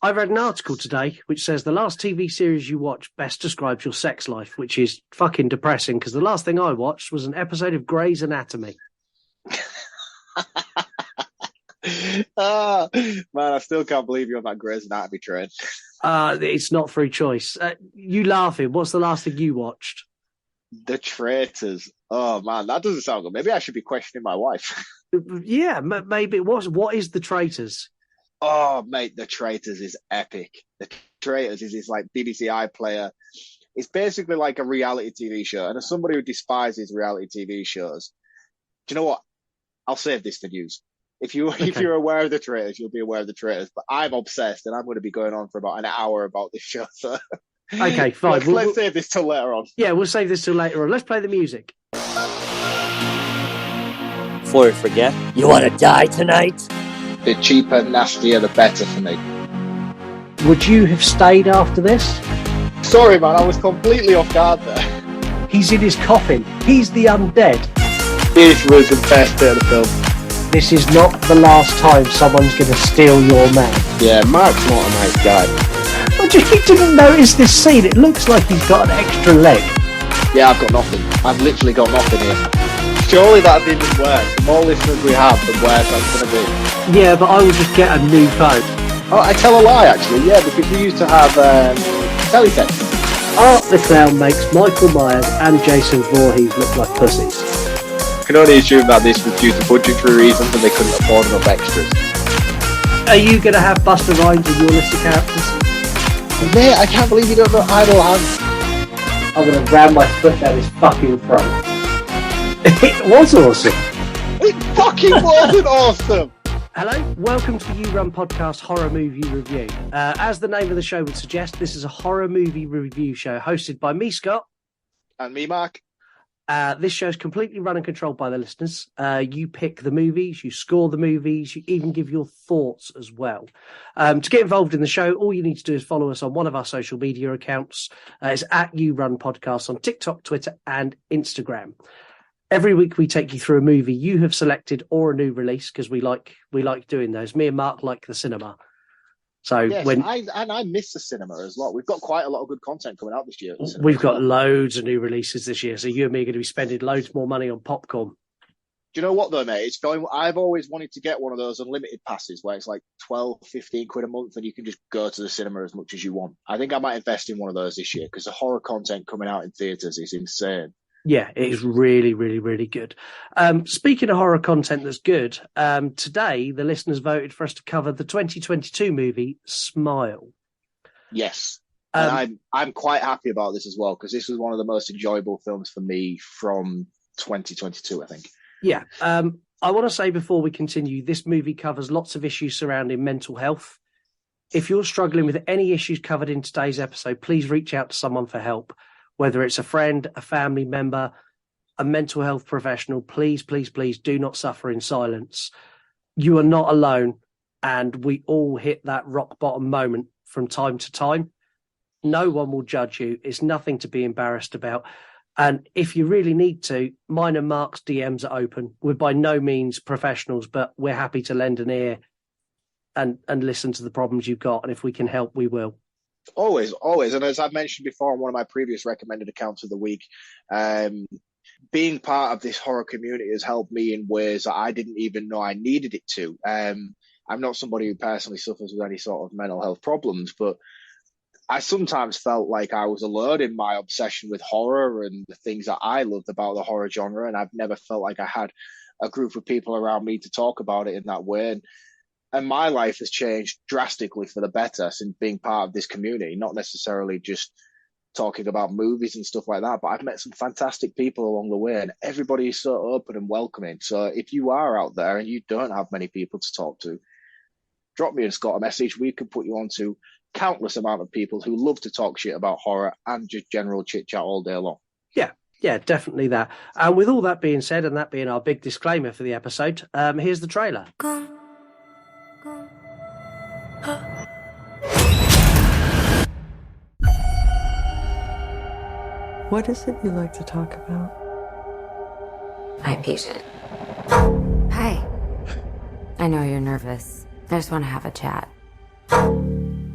I read an article today which says the last TV series you watched best describes your sex life, which is fucking depressing because the last thing I watched was an episode of Grey's Anatomy. Oh, man, I still can't believe you're on that Grey's Anatomy train. It's not through choice. You laughing? What's the last thing you watched? The Traitors. Oh, man, that doesn't sound good. Maybe I should be questioning my wife. Yeah, maybe. What is The Traitors? Oh, mate, The Traitors is epic. The Traitors is this like BBC iPlayer. It's basically like a reality TV show. And as somebody who despises reality TV shows, do you know what? I'll save this for news. If you're aware of The Traitors, you'll be aware of The Traitors. But I'm obsessed, and I'm going to be going on for about an hour about this show. So okay, fine. Let's save this till later on. Yeah, we'll save this till later on. Let's play the music. Before we forget, you want to die tonight? The cheaper, nastier, the better for me. Would you have stayed after this? Sorry, man, I was completely off guard there. He's in his coffin. He's the undead. This was the best bit of the film. This is not the last time someone's going to steal your man. Yeah, Marc's not a nice guy. Oh, you didn't notice this scene? It looks like he's got an extra leg. Yeah, I've got nothing. I've literally got nothing here. Surely that didn't work. The more listeners we have, the worse that's going to be. Yeah, but I will just get a new phone. Oh, I tell a lie, actually. Yeah, because we used to have teletext. Art the Clown makes Michael Myers and Jason Voorhees look like pussies. I can only assume that this was due to budgetary reasons and they couldn't afford enough extras. Are you going to have Buster Rhymes in your list of characters? Mate, I can't believe you don't know Idle Hands. I'm going to ram my foot down his fucking throat. It was awesome. It fucking wasn't awesome. Hello, welcome to the You Run Podcast Horror Movie Review. As the name of the show would suggest, this is a horror movie review show hosted by me, Scott. And me, Marc. This show is completely run and controlled by the listeners. You pick the movies, you score the movies, you even give your thoughts as well. To get involved in the show, all you need to do is follow us on one of our social media accounts. It's at You Run Podcast on TikTok, Twitter, and Instagram. Every week we take you through a movie you have selected or a new release because we like doing those. Me and Marc like the cinema. So yes, I miss the cinema as well. We've got quite a lot of good content coming out this year. We've got loads of new releases this year. So you and me are going to be spending loads more money on popcorn. Do you know what though, mate? I've always wanted to get one of those unlimited passes where it's like 12, 15 quid a month and you can just go to the cinema as much as you want. I think I might invest in one of those this year because the horror content coming out in theatres is insane. Yeah, it is really, really, really good. Speaking of horror content that's good, today the listeners voted for us to cover the 2022 movie Smile. Yes. And I'm quite happy about this as well because this was one of the most enjoyable films for me from 2022, I think. Yeah. I want to say before we continue, this movie covers lots of issues surrounding mental health. If you're struggling with any issues covered in today's episode, please reach out to someone for help. Whether it's a friend, a family member, a mental health professional, please, please, please do not suffer in silence. You are not alone, and we all hit that rock bottom moment from time to time. No one will judge you. It's nothing to be embarrassed about. And if you really need to, mine and Marc's DMs are open. We're by no means professionals, but we're happy to lend an ear and listen to the problems you've got. And if we can help, we will. Always. And as I've mentioned before on one of my previous recommended accounts of the week, being part of this horror community has helped me in ways that I didn't even know I needed it to. I'm not somebody who personally suffers with any sort of mental health problems, but I sometimes felt like I was alone in my obsession with horror and the things that I loved about the horror genre. And I've never felt like I had a group of people around me to talk about it in that way. And my life has changed drastically for the better since being part of this community, not necessarily just talking about movies and stuff like that, but I've met some fantastic people along the way and everybody is so open and welcoming. So if you are out there and you don't have many people to talk to, drop me and Scott a message. We could put you on to countless amount of people who love to talk shit about horror and just general chit chat all day long. Yeah, definitely that. And with all that being said, and that being our big disclaimer for the episode, here's the trailer. What is it you like to talk about? My patient. Hi. I know you're nervous. I just want to have a chat.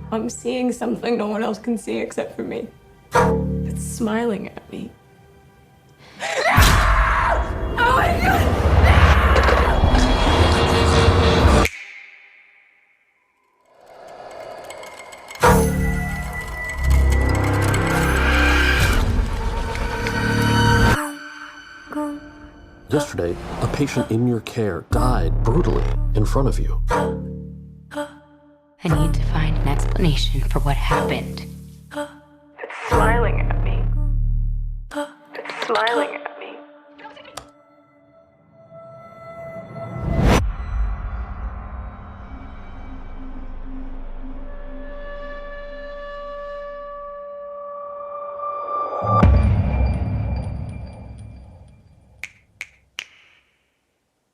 I'm seeing something no one else can see except for me. It's smiling at me. Oh my God! Yesterday, a patient in your care died brutally in front of you. I need to find an explanation for what happened. It's smiling at me. It's smiling at me.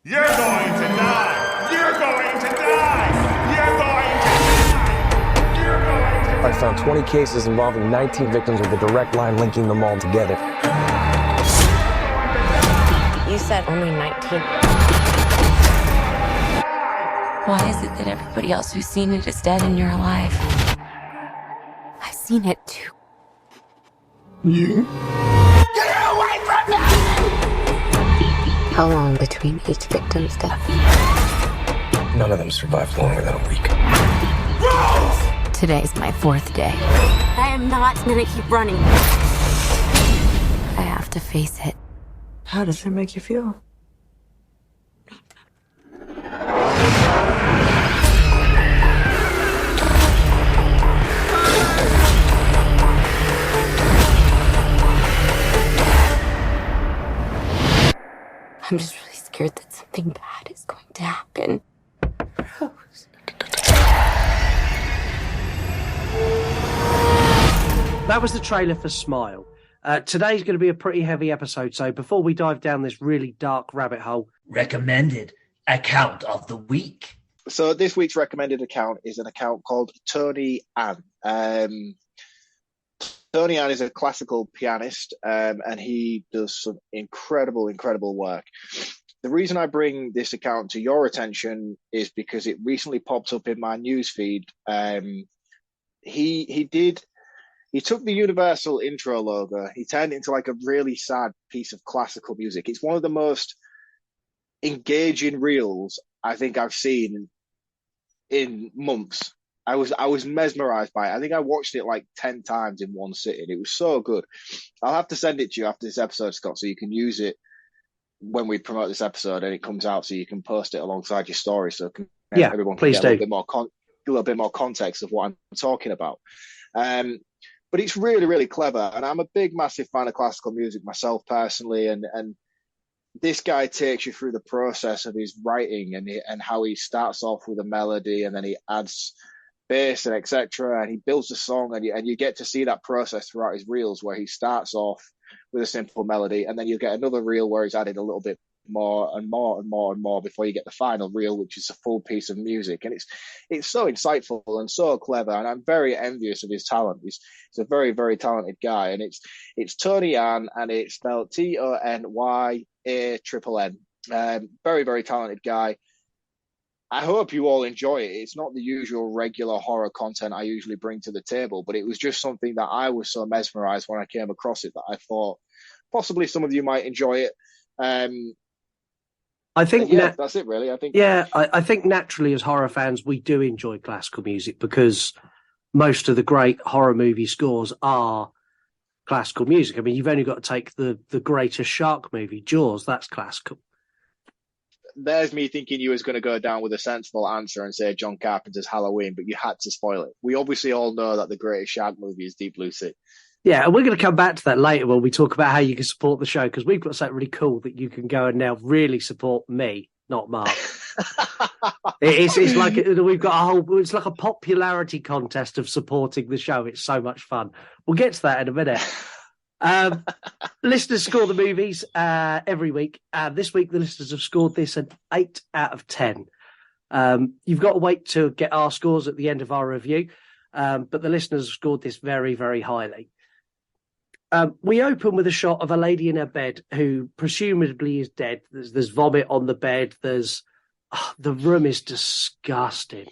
You're going to die! You're going to die! You're going to die! You're going to die! I found 20 cases involving 19 victims with a direct line linking them all together. You said only 19. Why is it that everybody else who's seen it is dead and you're alive? I've seen it too. You? Get away from me! How long between each victim's death? None of them survived longer than a week. Rose! Today's my 4th day. I am not gonna keep running. I have to face it. How does it make you feel? I'm just really scared that something bad is going to happen. Rose. That was the trailer for Smile. Today's going to be a pretty heavy episode, so before we dive down this really dark rabbit hole... Recommended account of the week. So this week's recommended account is an account called Tony Ann. Tony Ann is a classical pianist, and he does some incredible work. The reason I bring this account to your attention is because it recently popped up in my newsfeed. He took the Universal intro logo, he turned it into like a really sad piece of classical music. It's one of the most engaging reels I think I've seen in months. I was mesmerized by it. I think I watched it like 10 times in one sitting. It was so good. I'll have to send it to you after this episode, Scott, so you can use it when we promote this episode and it comes out, so you can post it alongside your story, so everyone can get a little bit more context of what I'm talking about. But it's really clever, and I'm a big, massive fan of classical music myself personally, and this guy takes you through the process of his writing and how he starts off with a melody and then he adds bass and etc. And he builds a song, and you get to see that process throughout his reels, where he starts off with a simple melody, and then you get another reel where he's added a little bit more and more before you get the final reel, which is a full piece of music. And it's so insightful and so clever, and I'm very envious of his talent. He's a very talented guy, and it's Tony Ann, and it's spelled TonyANN. Very talented guy. I hope you all enjoy it. It's not the usual regular horror content I usually bring to the table, but it was just something that I was so mesmerized when I came across it that I thought possibly some of you might enjoy it. I think that's it really. I think naturally as horror fans we do enjoy classical music because most of the great horror movie scores are classical music. I mean, you've only got to take the greatest shark movie, Jaws. That's classical. There's me thinking you was going to go down with a sensible answer and say John Carpenter's Halloween, but you had to spoil it. We obviously all know that the greatest shark movie is Deep Blue Sea. Yeah, and we're going to come back to that later when we talk about how you can support the show, because we've got something really cool that you can go and now really support me, not Mark. it's like we've got it's like a popularity contest of supporting the show. It's so much fun. We'll get to that in a minute. Listeners score the movies every week. This week, the listeners have scored this an 8 out of 10. You've got to wait to get our scores at the end of our review, but the listeners have scored this very highly. We open with a shot of a lady in her bed who presumably is dead. There's vomit on the bed. The room is disgusting.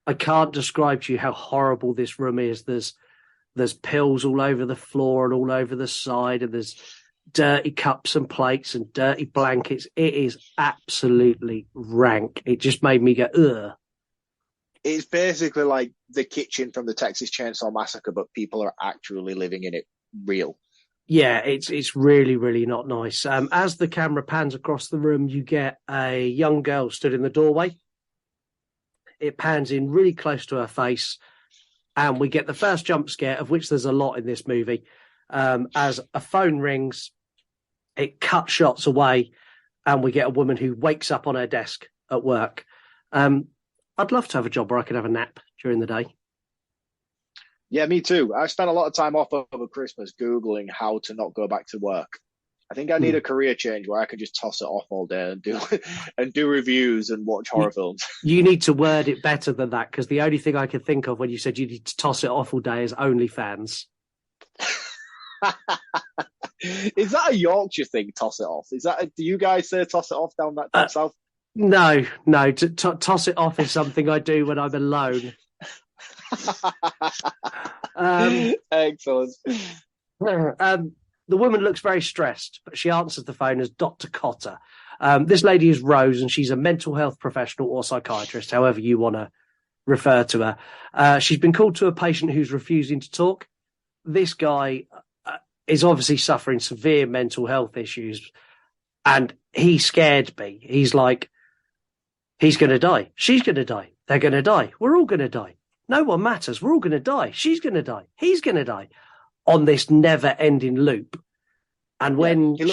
I can't describe to you how horrible this room is. There's pills all over the floor and all over the side, and there's dirty cups and plates and dirty blankets. It is absolutely rank. It just made me go, ugh. It's basically like the kitchen from the Texas Chainsaw Massacre, but people are actually living in it real. Yeah, it's really, really not nice. As the camera pans across the room, you get a young girl stood in the doorway. It pans in really close to her face, and we get the first jump scare, of which there's a lot in this movie. As a phone rings, it cuts shots away, and we get a woman who wakes up on her desk at work. I'd love to have a job where I could have a nap during the day. Yeah, me too. I spent a lot of time off over Christmas Googling how to not go back to work. I think I need a career change where I can just toss it off all day and do reviews and watch horror films. You need to word it better than that, because the only thing I could think of when you said you need to toss it off all day is OnlyFans. Is that a Yorkshire thing, toss it off? Do you guys say toss it off down south? No. Toss it off is something I do when I'm alone. Excellent. The woman looks very stressed, but she answers the phone as Dr. Cotter. This lady is Rose, and she's a mental health professional or psychiatrist, however you want to refer to her. She's been called to a patient who's refusing to talk. This guy is obviously suffering severe mental health issues, and he scared me. He's like, he's going to die. She's going to die. They're going to die. We're all going to die. No one matters. We're all going to die. She's going to die. He's going to die. On this never-ending loop. And when he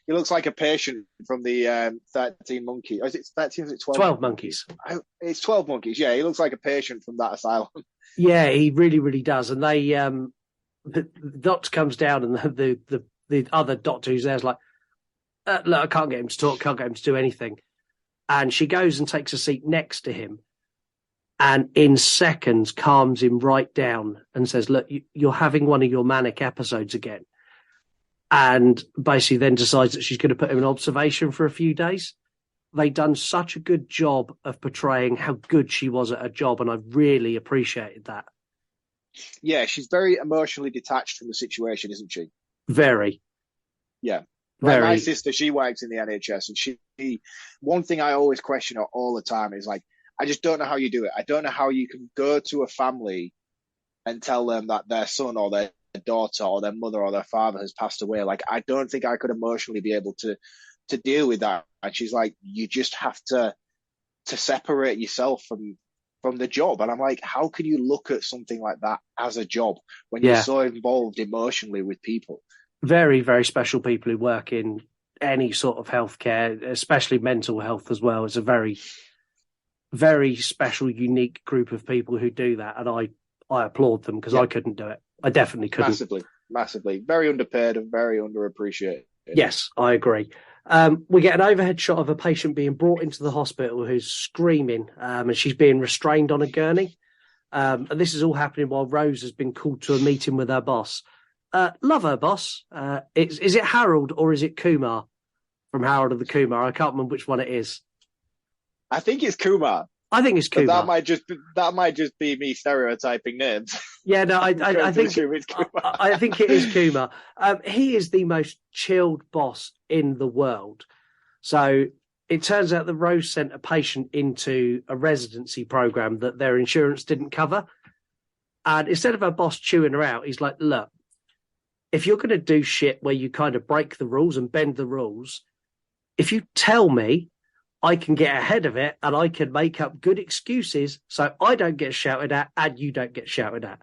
looks like a patient from the 13 Monkeys. Is it 13? Is it 12? 12 Monkeys. It's 12 Monkeys. Yeah, he looks like a patient from that asylum. Yeah, he really, really does. And they, the doctor comes down, and the other doctor who's there is like, look, I can't get him to talk, can't get him to do anything. And she goes and takes a seat next to him, and in seconds calms him right down and says, look, you're having one of your manic episodes again. And basically then decides that she's going to put him in observation for a few days. They've done such a good job of portraying how good she was at her job, and I really appreciated that. Yeah, she's very emotionally detached from the situation, isn't she? Very. Yeah. Very. My sister, she works in the NHS, and she one thing I always question her all the time is like, I just don't know how you do it. I don't know how you can go to a family and tell them that their son or their daughter or their mother or their father has passed away. Like, I don't think I could emotionally be able to deal with that. And she's like, you just have to separate yourself from the job. And I'm like, how can you look at something like that as a job when you're so involved emotionally with people? Very, very special people who work in any sort of healthcare, especially mental health as well. It's a very, very special, unique group of people who do that. And I applaud them, because I couldn't do it. I definitely couldn't. Massively. Very underpaid and very underappreciated. Yes, I agree. We get an overhead shot of a patient being brought into the hospital who's screaming, and she's being restrained on a gurney. And this is all happening while Rose has been called to a meeting with her boss. Love her boss. Is it Harold or is it Kumar from Harold and the Kumar? I can't remember which one it is. I think it's Kumar. I think it's Kumar. That might just be me stereotyping names. Yeah, no, I think I think it is Kumar. He is the most chilled boss in the world. So it turns out that Rose sent a patient into a residency program that their insurance didn't cover. And instead of her boss chewing her out, he's like, look, if you're going to do shit where you kind of break the rules and bend the rules, if you tell me, I can get ahead of it and I can make up good excuses so I don't get shouted at and you don't get shouted at.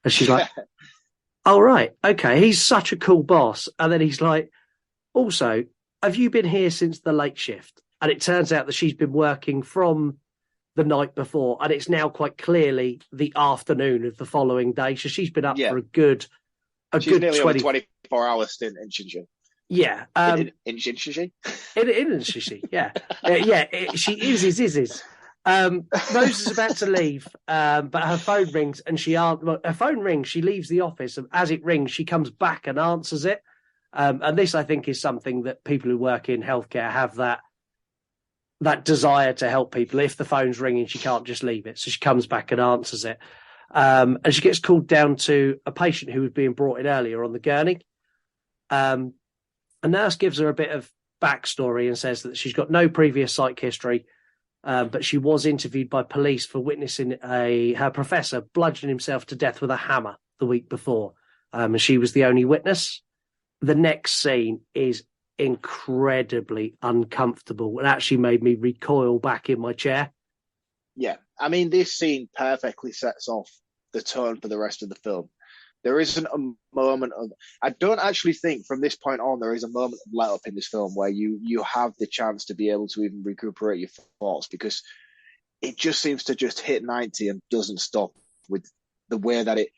And she's like, oh, right, okay, he's such a cool boss. And then he's like, also, have you been here since the late shift? And it turns out that she's been working from the night before, and it's now quite clearly the afternoon of the following day. So she's been up for a good nearly 24 hours stint, isn't she? Yeah. In Shishi? In Shishi, yeah. She is. Rose is about to leave, but her phone rings and her phone rings, she leaves the office, and as it rings, she comes back and answers it. And this, I think, is something that people who work in healthcare have, that that desire to help people. If the phone's ringing, she can't just leave it. So she comes back and answers it. And she gets called down to a patient who was being brought in earlier on the gurney. A nurse gives her a bit of backstory and says that she's got no previous psych history, but she was interviewed by police for witnessing her professor bludgeon himself to death with a hammer the week before. And she was the only witness. The next scene is incredibly uncomfortable and actually made me recoil back in my chair. Yeah, I mean, this scene perfectly sets off the tone for the rest of the film. There isn't a moment of... I don't actually think from this point on there is a moment of let up in this film where you have the chance to be able to even recuperate your thoughts, because it just seems to just hit 90 and doesn't stop, with the way that it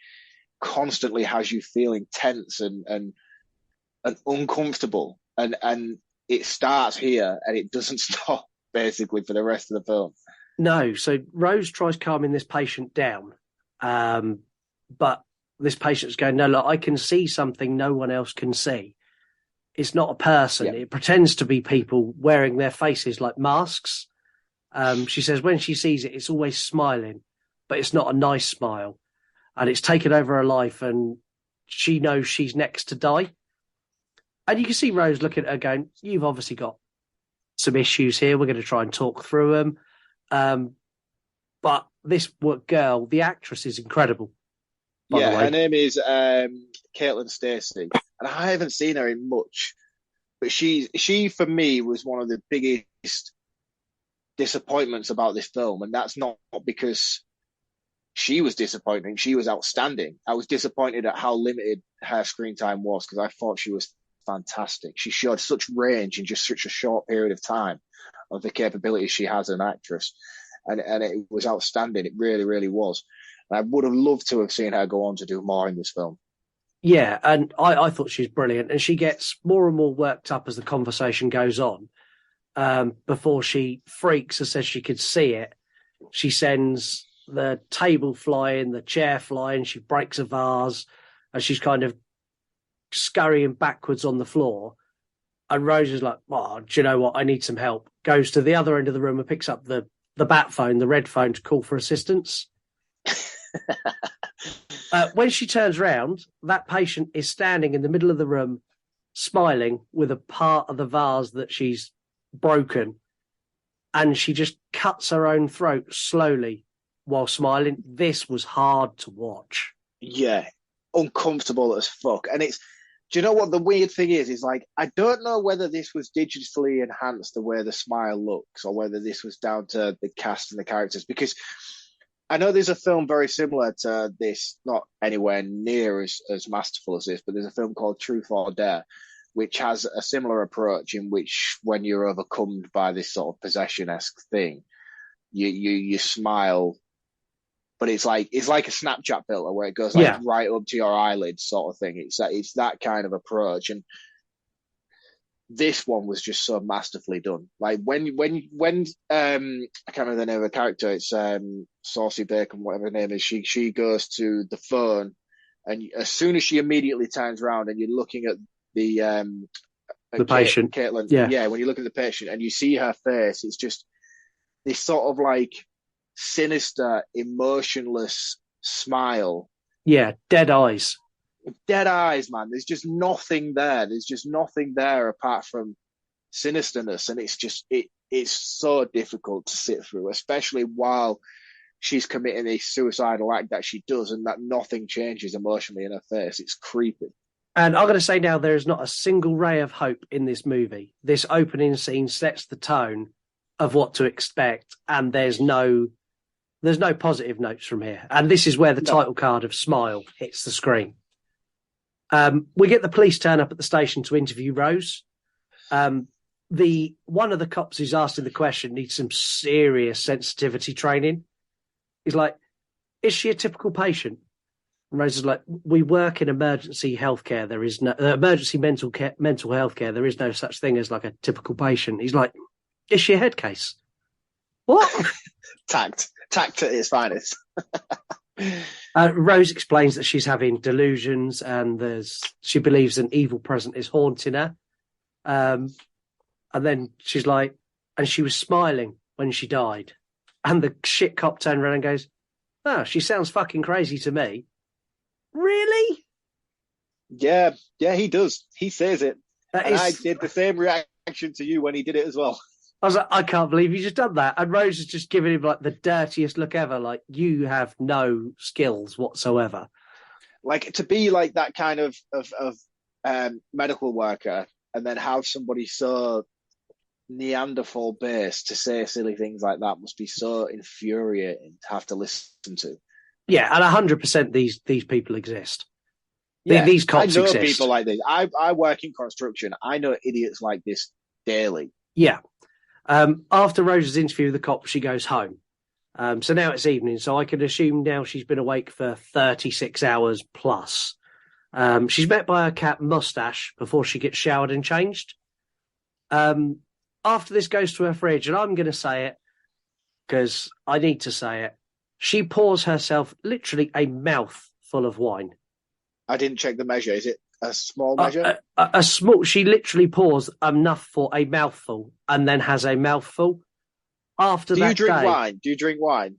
constantly has you feeling tense and uncomfortable. And it starts here and it doesn't stop, basically, for the rest of the film. No, so Rose tries calming this patient down, but this patient's going, no, look, I can see something no one else can see. It's not a person. Yeah. It pretends to be people wearing their faces like masks. She says when she sees it, it's always smiling, but it's not a nice smile. And it's taken over her life and she knows she's next to die. And you can see Rose looking at her going, you've obviously got some issues here. We're going to try and talk through them. But this girl, the actress, is incredible. Yeah, her name is Caitlin Stacey, and I haven't seen her in much, but she for me was one of the biggest disappointments about this film, and that's not because she was disappointing. She was outstanding. I was disappointed at how limited her screen time was, because I thought she was fantastic. She showed such range in just such a short period of time of the capabilities she has as an actress, and it was outstanding. It really, really was. I would have loved to have seen her go on to do more in this film. Yeah, and I thought she's brilliant. And she gets more and more worked up as the conversation goes on. Before she freaks and says she could see it, she sends the table flying, the chair flying, she breaks a vase, and she's kind of scurrying backwards on the floor. And Rose is like, oh, do you know what? I need some help. Goes to the other end of the room and picks up the bat phone, the red phone, to call for assistance. When she turns around, that patient is standing in the middle of the room, smiling with a part of the vase that she's broken, and she just cuts her own throat slowly while smiling. This was hard to watch. Yeah, uncomfortable as fuck. And it's, do you know what the weird thing is like, I don't know whether this was digitally enhanced the way the smile looks, or whether this was down to the cast and the characters, because I know there's a film very similar to this, not anywhere near as masterful as this, but there's a film called Truth or Dare, which has a similar approach, in which when you're overcome by this sort of possession-esque thing, you smile, but it's like a Snapchat filter where it goes like right up to your eyelids, sort of thing. It's that kind of approach, and this one was just so masterfully done. Like when I can't remember the name of the character, it's Saucy Bacon, whatever her name is, she goes to the phone, and as soon as she immediately turns around and you're looking at the patient, Caitlin, when you look at the patient and you see her face, it's just this sort of like sinister, emotionless smile. Yeah, dead eyes. Dead eyes, man. There's just nothing there. There's just nothing there apart from sinisterness, and it's so difficult to sit through, especially while she's committing a suicidal act that she does, and that nothing changes emotionally in her face. It's creepy. And I'm going to say now, there is not a single ray of hope in this movie. This opening scene sets the tone of what to expect, and there's no positive notes from here. And this is where the title card of Smile hits the screen. We get the police turn up at the station to interview Rose. One of the cops who's asking the question needs some serious sensitivity training. He's like, is she a typical patient? And Rose is like, we work in emergency healthcare. There is no emergency mental health care. There is no such thing as like a typical patient. He's like, is she a head case? What? Tact at its finest. Rose explains that she's having delusions and she believes an evil presence is haunting her. And then she's like, and she was smiling when she died. And the shit cop turned around and goes, "Oh, she sounds fucking crazy to me." Really? Yeah, he does. He says it. That And is... I did the same reaction to you when he did it as well. I was like, I can't believe you just done that. And Rose is just giving him like the dirtiest look ever. Like, you have no skills whatsoever. Like, to be like that kind of medical worker and then have somebody so Neanderthal based to say silly things like that must be so infuriating to have to listen to. Yeah, and 100% these people exist. Yeah, these cops I know exist. people like this. I work in construction. I know idiots like this daily. Yeah. After Rose's interview with the cop, she goes home. So now it's evening, so I can assume now she's been awake for 36 hours plus. She's met by her cat Mustache before she gets showered and changed. After this goes to her fridge, and I'm going to say it because I need to say it, she pours herself literally a mouthful of wine. I didn't check the measure. Is it a small measure? A small. She literally pours enough for a mouthful and then has a mouthful. After that, do you drink wine? Do you drink wine?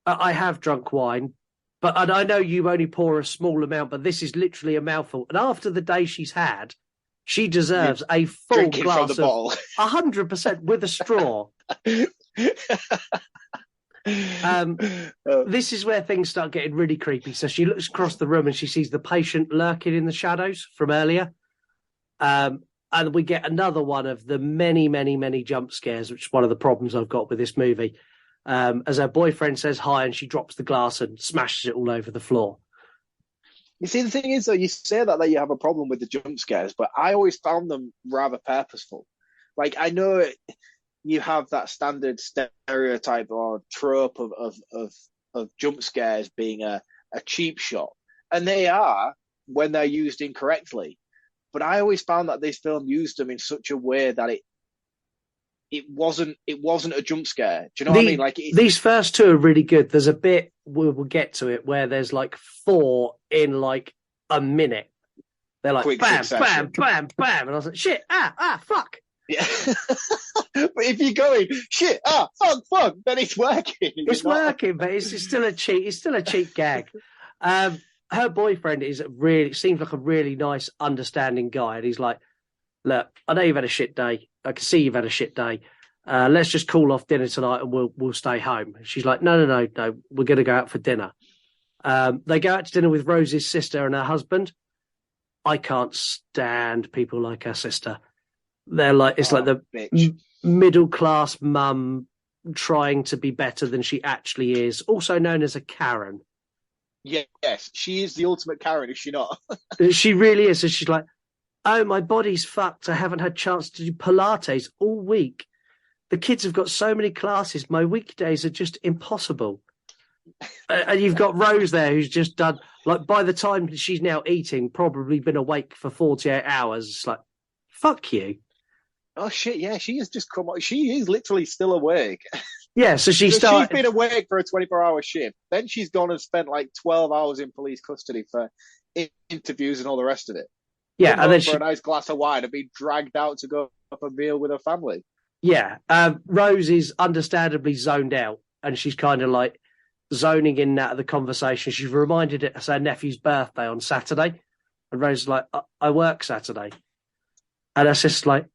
I have drunk wine, but and I know you only pour a small amount, but this is literally a mouthful. And after the day she's had, she deserves a full glass of bottle. 100% with a straw. This is where things start getting really creepy. So she looks across the room and she sees the patient lurking in the shadows from earlier. And we get another one of the many, many, many jump scares, which is one of the problems I've got with this movie. As her boyfriend says hi and she drops the glass and smashes it all over the floor. You see, the thing is, though, you say that you have a problem with the jump scares, but I always found them rather purposeful. Like, I know you have that standard stereotype or trope of jump scares being a cheap shot, and they are when they're used incorrectly. But I always found that this film used them in such a way that it wasn't a jump scare. Do you know what I mean? Like, these first two are really good. There's a bit we'll get to it where there's like 4 in like a minute. They're like bam, bam, bam, bam, and I was like, shit, fuck. Yeah. But if you're going shit, fuck, then it's working. It's working, but it's still a cheat. It's still a cheap gag. Her boyfriend seems like a really nice, understanding guy, and he's like, "Look, I know you've had a shit day. I can see you've had a shit day. Let's just call off dinner tonight, and we'll stay home." And she's like, "No, we're going to go out for dinner." They go out to dinner with Rose's sister and her husband. I can't stand people like her sister. They're like, it's like the middle class mum trying to be better than she actually is, also known as a Karen. Yes, she is the ultimate Karen, is she not? She really is. So she's like, "Oh, my body's fucked. I haven't had a chance to do Pilates all week. The kids have got so many classes. My weekdays are just impossible." And you've got Rose there who's just done, like, by the time she's now eating, probably been awake for 48 hours. It's like, fuck you. Oh, shit, yeah, she has just come on. She is literally still awake. Yeah, so she's been awake for a 24-hour shift. Then she's gone and spent like 12 hours in police custody for interviews and all the rest of it. Yeah, and then for a nice glass of wine and be dragged out to go up a meal with her family. Yeah, Rose is understandably zoned out, and she's kind of like zoning in out of the conversation. She's reminded it's her nephew's birthday on Saturday, and Rose is like, I work Saturday. And her sister's like,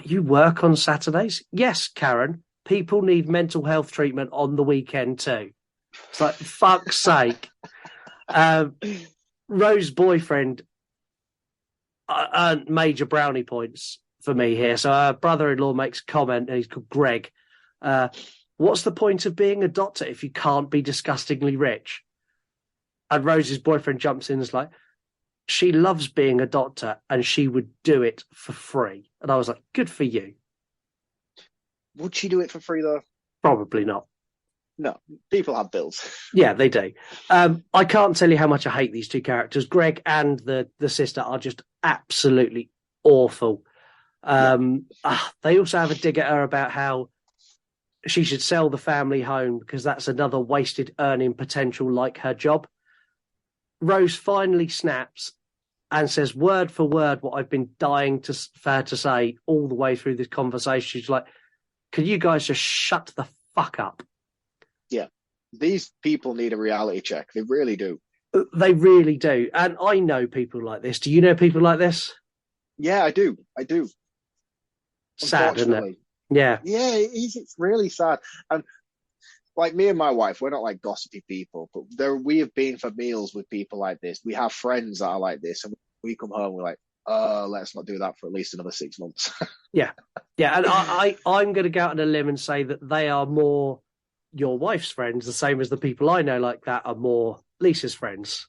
"You work on Saturdays?" "Yes, Karen. People need mental health treatment on the weekend too." It's like, fuck's sake. Rose's boyfriend earned major brownie points for me here. So her brother-in-law makes a comment, and he's called Greg. What's the point of being a doctor if you can't be disgustingly rich? And Rose's boyfriend jumps in and is like, "She loves being a doctor and she would do it for free." And I was like, good for you. Would she do it for free, though? Probably not. No, people have bills. Yeah, they do. I can't tell you how much I hate these two characters. Greg and the sister are just absolutely awful. They also have a dig at her about how she should sell the family home because that's another wasted earning potential like her job. Rose finally snaps and says word for word what I've been dying for her to say all the way through this conversation. She's like, can you guys just shut the fuck up? Yeah. These people need a reality check. They really do. They really do. And I know people like this. Do you know people like this? Yeah, I do. Sad, isn't it? Yeah. Yeah, it's really sad. And like me and my wife, we're not like gossipy people, but we have been for meals with people like this. We have friends that are like this, and we come home, we're like, let's not do that for at least another 6 months. Yeah. And I'm going to go out on a limb and say that they are more your wife's friends, the same as the people I know like that are more Lisa's friends.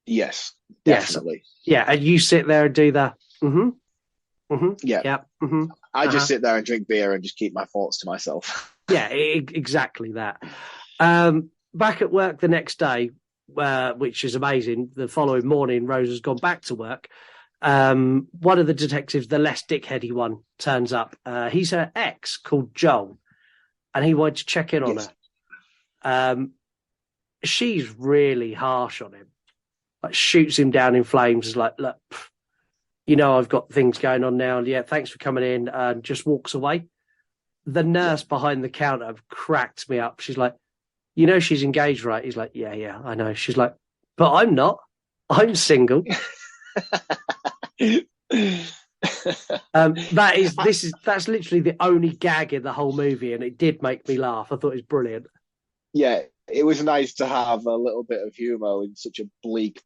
Yes, definitely. Yes. Yeah, and you sit there and do that. Yeah. I just sit there and drink beer and just keep my thoughts to myself. Yeah, exactly that. Back at work the next day, which is amazing, the following morning, Rose has gone back to work. One of the detectives, the less dickheady one, turns up. He's her ex called Joel, and he wanted to check in on her. She's really harsh on him, like shoots him down in flames. Is like, look, I've got things going on now. Yeah, thanks for coming in, and just walks away. The nurse behind the counter cracked me up. She's like, she's engaged, right? He's like, yeah, I know. She's like, but I'm not. I'm single. That's literally the only gag in the whole movie, and it did make me laugh. I thought it was brilliant. Yeah, it was nice to have a little bit of humor in such a bleak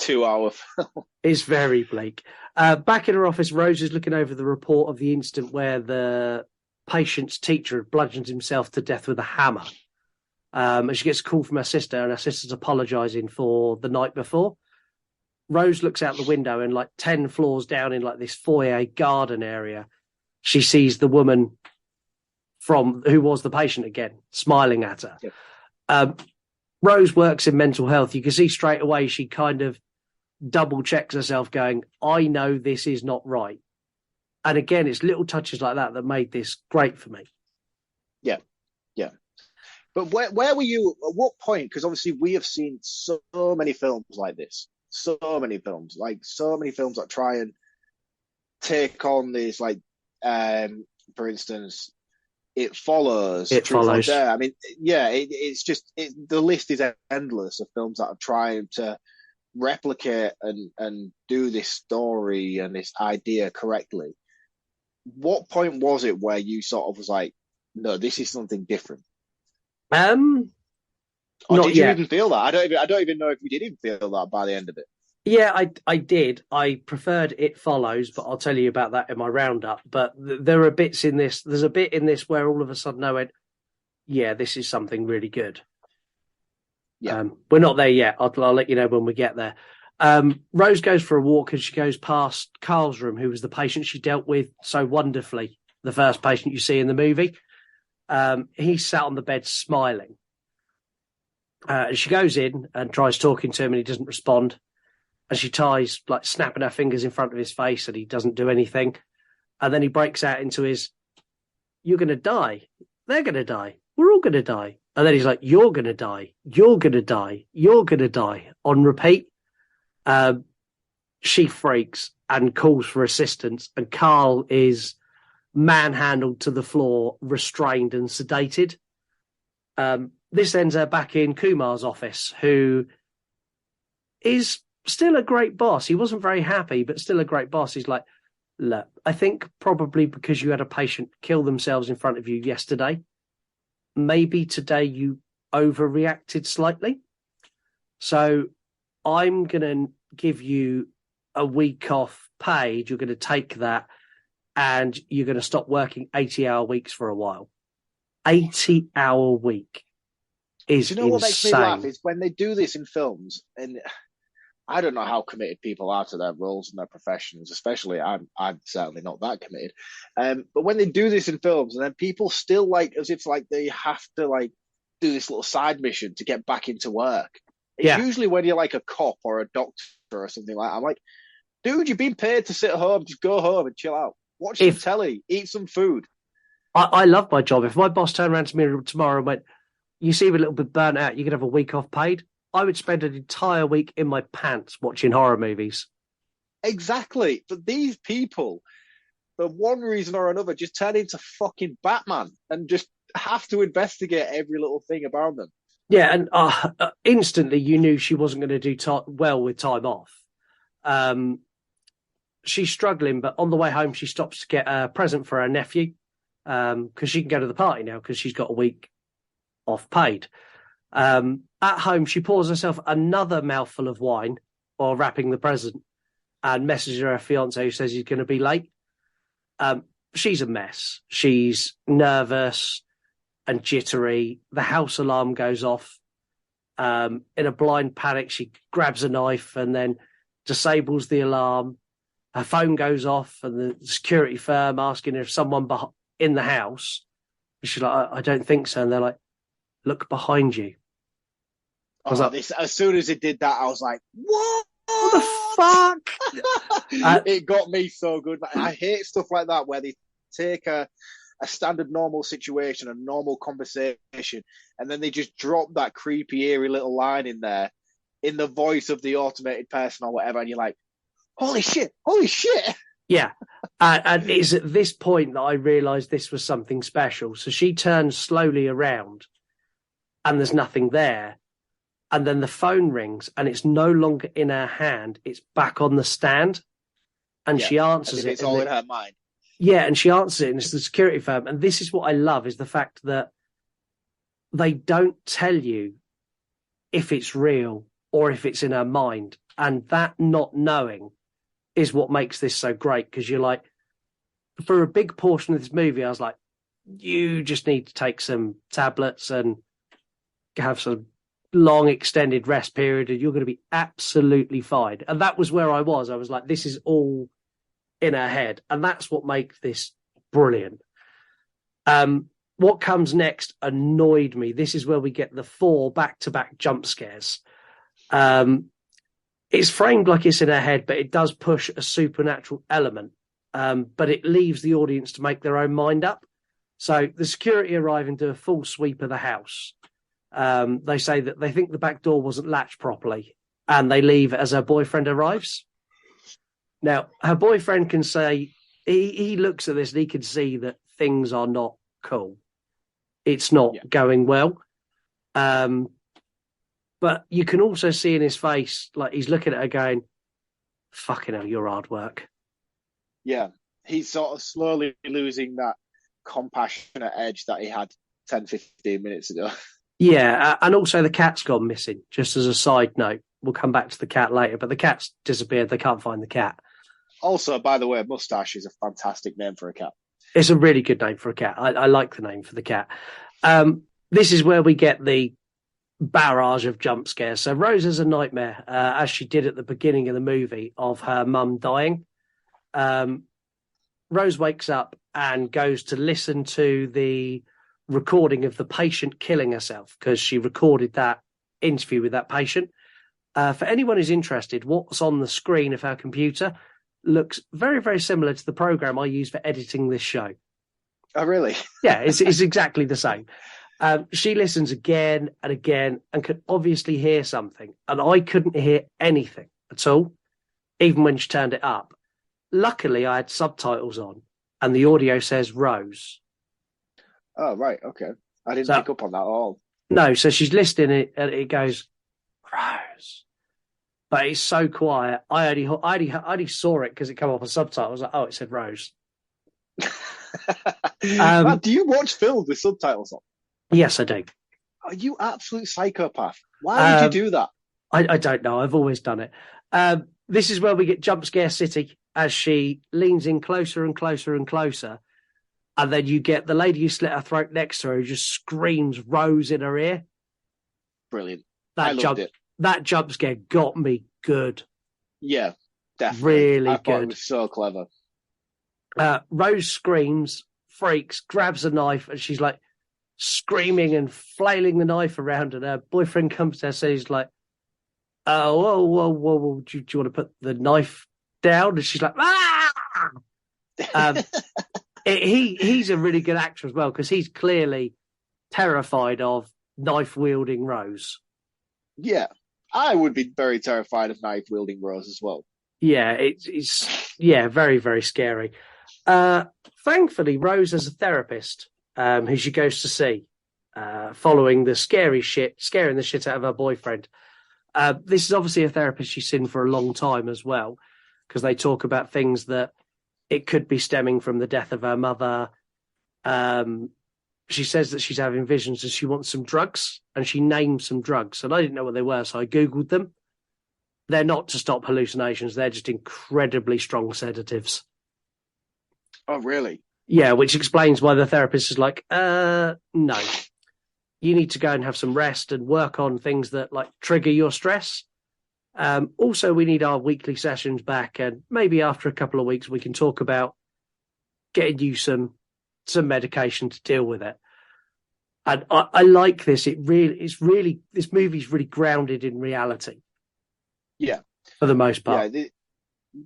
2-hour film. It's very bleak. Back in her office, Rose is looking over the report of the incident where the patient's teacher had bludgeoned himself to death with a hammer. And she gets a call from her sister, and her sister's apologising for the night before. Rose looks out the window, and like 10 floors down in like this foyer garden area, she sees the woman who was the patient again, smiling at her. Yep. Rose works in mental health. You can see straight away she kind of double checks herself going, I know this is not right. And again, it's little touches like that made this great for me. Yeah. But where were you, at what point? Because obviously we have seen so many films like this. So many films that try and take on these, like, for instance, It Follows. I mean, yeah, it's just the list is endless of films that are trying to replicate and do this story and this idea correctly. What point was it where you sort of was like, no, this is something different? Or did you even feel that? I don't even know if you did even feel that by the end of it. Yeah, I did. I preferred It Follows, but I'll tell you about that in my roundup. But there are bits in this. There's a bit in this where all of a sudden I went, yeah, this is something really good. Yeah. We're not there yet. I'll let you know when we get there. Rose goes for a walk, and she goes past Carl's room, who was the patient she dealt with so wonderfully, the first patient you see in the movie. He sat on the bed smiling. And she goes in and tries talking to him, and he doesn't respond. And she tries, like, snapping her fingers in front of his face, and he doesn't do anything. And then he breaks out into his, you're going to die. They're going to die. We're all going to die. And then he's like, you're going to die. You're going to die. You're going to die. On repeat. She freaks and calls for assistance. And Carl is manhandled to the floor, restrained and sedated. This ends her back in Kumar's office, who is still a great boss. He wasn't very happy, but still a great boss. He's like, look, I think probably because you had a patient kill themselves in front of you yesterday, maybe today you overreacted slightly. So I'm going to give you a week off paid. You're going to take that, and you're going to stop working 80-hour weeks for a while. 80-hour week is insane. Do you know what makes me laugh is when they do this in films, and I don't know how committed people are to their roles and their professions, especially I'm certainly not that committed. But when they do this in films, and then people still, like, as if like they have to like do this little side mission to get back into work. It's usually when you're like a cop or a doctor or something like that. I'm like, dude, you've been paid to sit at home, just go home and chill out. Watch some telly, eat some food. I love my job. If my boss turned around to me tomorrow and went, you seem a little bit burnt out, you could have a week off paid, I would spend an entire week in my pants watching horror movies. Exactly. But these people, for one reason or another, just turn into fucking Batman and just have to investigate every little thing about them. Yeah, and instantly you knew she wasn't going to do well with time off. She's struggling, but on the way home, she stops to get a present for her nephew because she can go to the party now because she's got a week off paid. At home, she pours herself another mouthful of wine while wrapping the present and messages her fiance who says he's going to be late. She's a mess. She's nervous and jittery. The house alarm goes off. In a blind panic, she grabs a knife and then disables the alarm. Her phone goes off and the security firm asking her if someone in the house. She's like, I don't think so. And they're like, look behind you. As soon as it did that, I was like, what? What the fuck? It got me so good. I hate stuff like that where they take a standard normal situation, a normal conversation, and then they just drop that creepy, eerie little line in there in the voice of the automated person or whatever, and you're like, holy shit. Yeah. And it's at this point that I realised this was something special. So she turns slowly around and there's nothing there. And then the phone rings and it's no longer in her hand. It's back on the stand. And she answers it. It's all in her mind. Yeah, and she answers it, and it's the security firm. And this is what I love, is the fact that they don't tell you if it's real or if it's in her mind. And that not knowing is what makes this so great, because you're like, for a big portion of this movie, I was like, you just need to take some tablets and have some long extended rest period and you're going to be absolutely fine. And that was where I was. I was like, this is all in her head. And that's what makes this brilliant. What comes next annoyed me. This is where we get the 4 back-to-back jump scares. It's framed like it's in her head, but it does push a supernatural element. But it leaves the audience to make their own mind up. So the security arrive and do a full sweep of the house. They say that they think the back door wasn't latched properly, and they leave as her boyfriend arrives. Now, her boyfriend can say, he looks at this and he can see that things are not cool. It's not going well. But you can also see in his face, like he's looking at her going, fucking hell, you're hard work. Yeah, he's sort of slowly losing that compassionate edge that he had 10, 15 minutes ago. Yeah, and also the cat's gone missing, just as a side note. We'll come back to the cat later, but the cat's disappeared. They can't find the cat. Also, by the way, Mustache is a fantastic name for a cat. It's a really good name for a cat. I like the name for the cat. This is where we get the barrage of jump scares. So Rose has a nightmare, as she did at the beginning of the movie, of her mum dying. Rose wakes up and goes to listen to the recording of the patient killing herself, because she recorded that interview with that patient. For anyone who's interested, what's on the screen of her computer looks very, very similar to the program I use for editing this show. Oh, really? Yeah, it's exactly the same. She listens again and again and could obviously hear something, and I couldn't hear anything at all, even when she turned it up. Luckily, I had subtitles on, and the audio says Rose. Oh, right, okay. I didn't pick up on that at all. No, so she's listening, and it goes, Rose. But it's so quiet. I only saw it because it came up on subtitles. I was like, oh, it said Rose. Man, do you watch films with subtitles on? Yes, I do. Are you absolute psychopath? Why would you do that? I don't know. I've always done it. This is where we get Jump Scare City, as she leans in closer and closer and closer. And then you get the lady who slit her throat next to her who just screams Rose in her ear. Brilliant. I loved it. That jump scare got me good. Yeah, definitely. Really I good. thought it was so clever. Rose screams, freaks, grabs a knife, and she's like screaming and flailing the knife around. And her boyfriend comes to her and says, like, oh, whoa, do you want to put the knife down? And she's like, ah! He's a really good actor as well, because he's clearly terrified of knife-wielding Rose. Yeah, I would be very terrified of knife-wielding Rose as well. Yeah, it's very, very scary. Thankfully, Rose has a therapist who she goes to see following the scaring the shit out of her boyfriend. This is obviously a therapist she's seen for a long time as well, because they talk about things that it could be stemming from the death of her mother. She says that she's having visions and she wants some drugs, and she names some drugs. And I didn't know what they were, so I Googled them. They're not to stop hallucinations. They're just incredibly strong sedatives. Oh, really? Yeah, which explains why the therapist is like, no. You need to go and have some rest and work on things that like trigger your stress. Also, we need our weekly sessions back, and maybe after a couple of weeks, we can talk about getting you some medication to deal with it. And I like this. This movie's really grounded in reality. Yeah, for the most part.